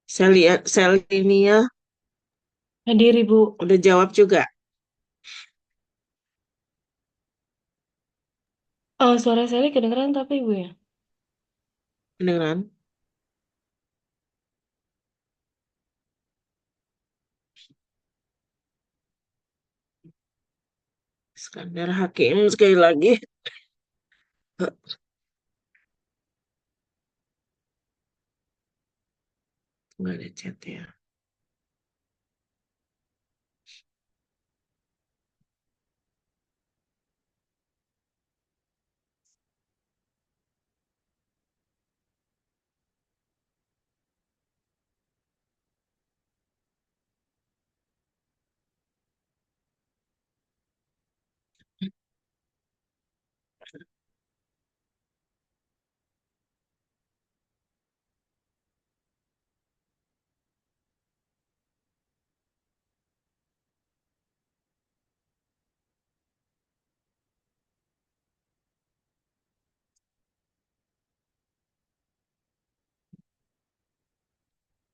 Saya lihat Selinia Hadir, Ibu. udah jawab juga. Suara saya kedengeran tapi, Ibu ya? Beneran? Iskandar Hakim sekali lagi. Nggak ada chat ya.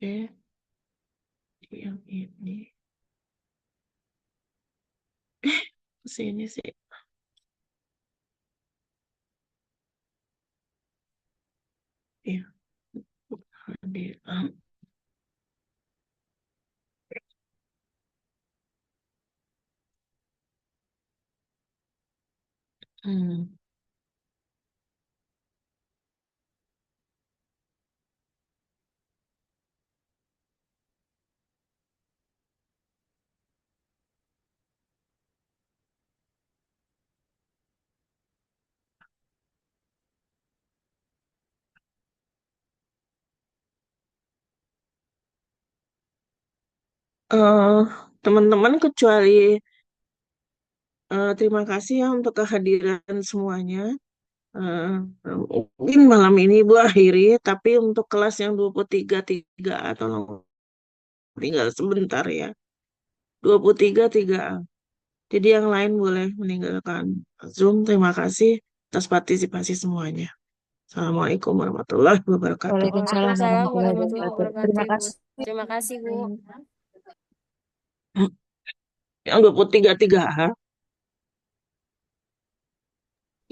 Oke, yang ini. Kesini sih. Iya, hadir. Hmm. Eh, teman-teman kecuali terima kasih ya untuk kehadiran semuanya. Eh, mungkin malam ini Ibu akhiri, tapi untuk kelas yang 23 3A tolong tinggal sebentar ya. 23 3A. Jadi yang lain boleh meninggalkan Zoom. Terima kasih atas partisipasi semuanya. Assalamualaikum warahmatullahi wabarakatuh. Waalaikumsalam Waalaikumsalam warahmatullahi warahmatullahi wabarakatuh. wabarakatuh, Terima Ibu. kasih. Terima kasih, Bu. Yang 23 3A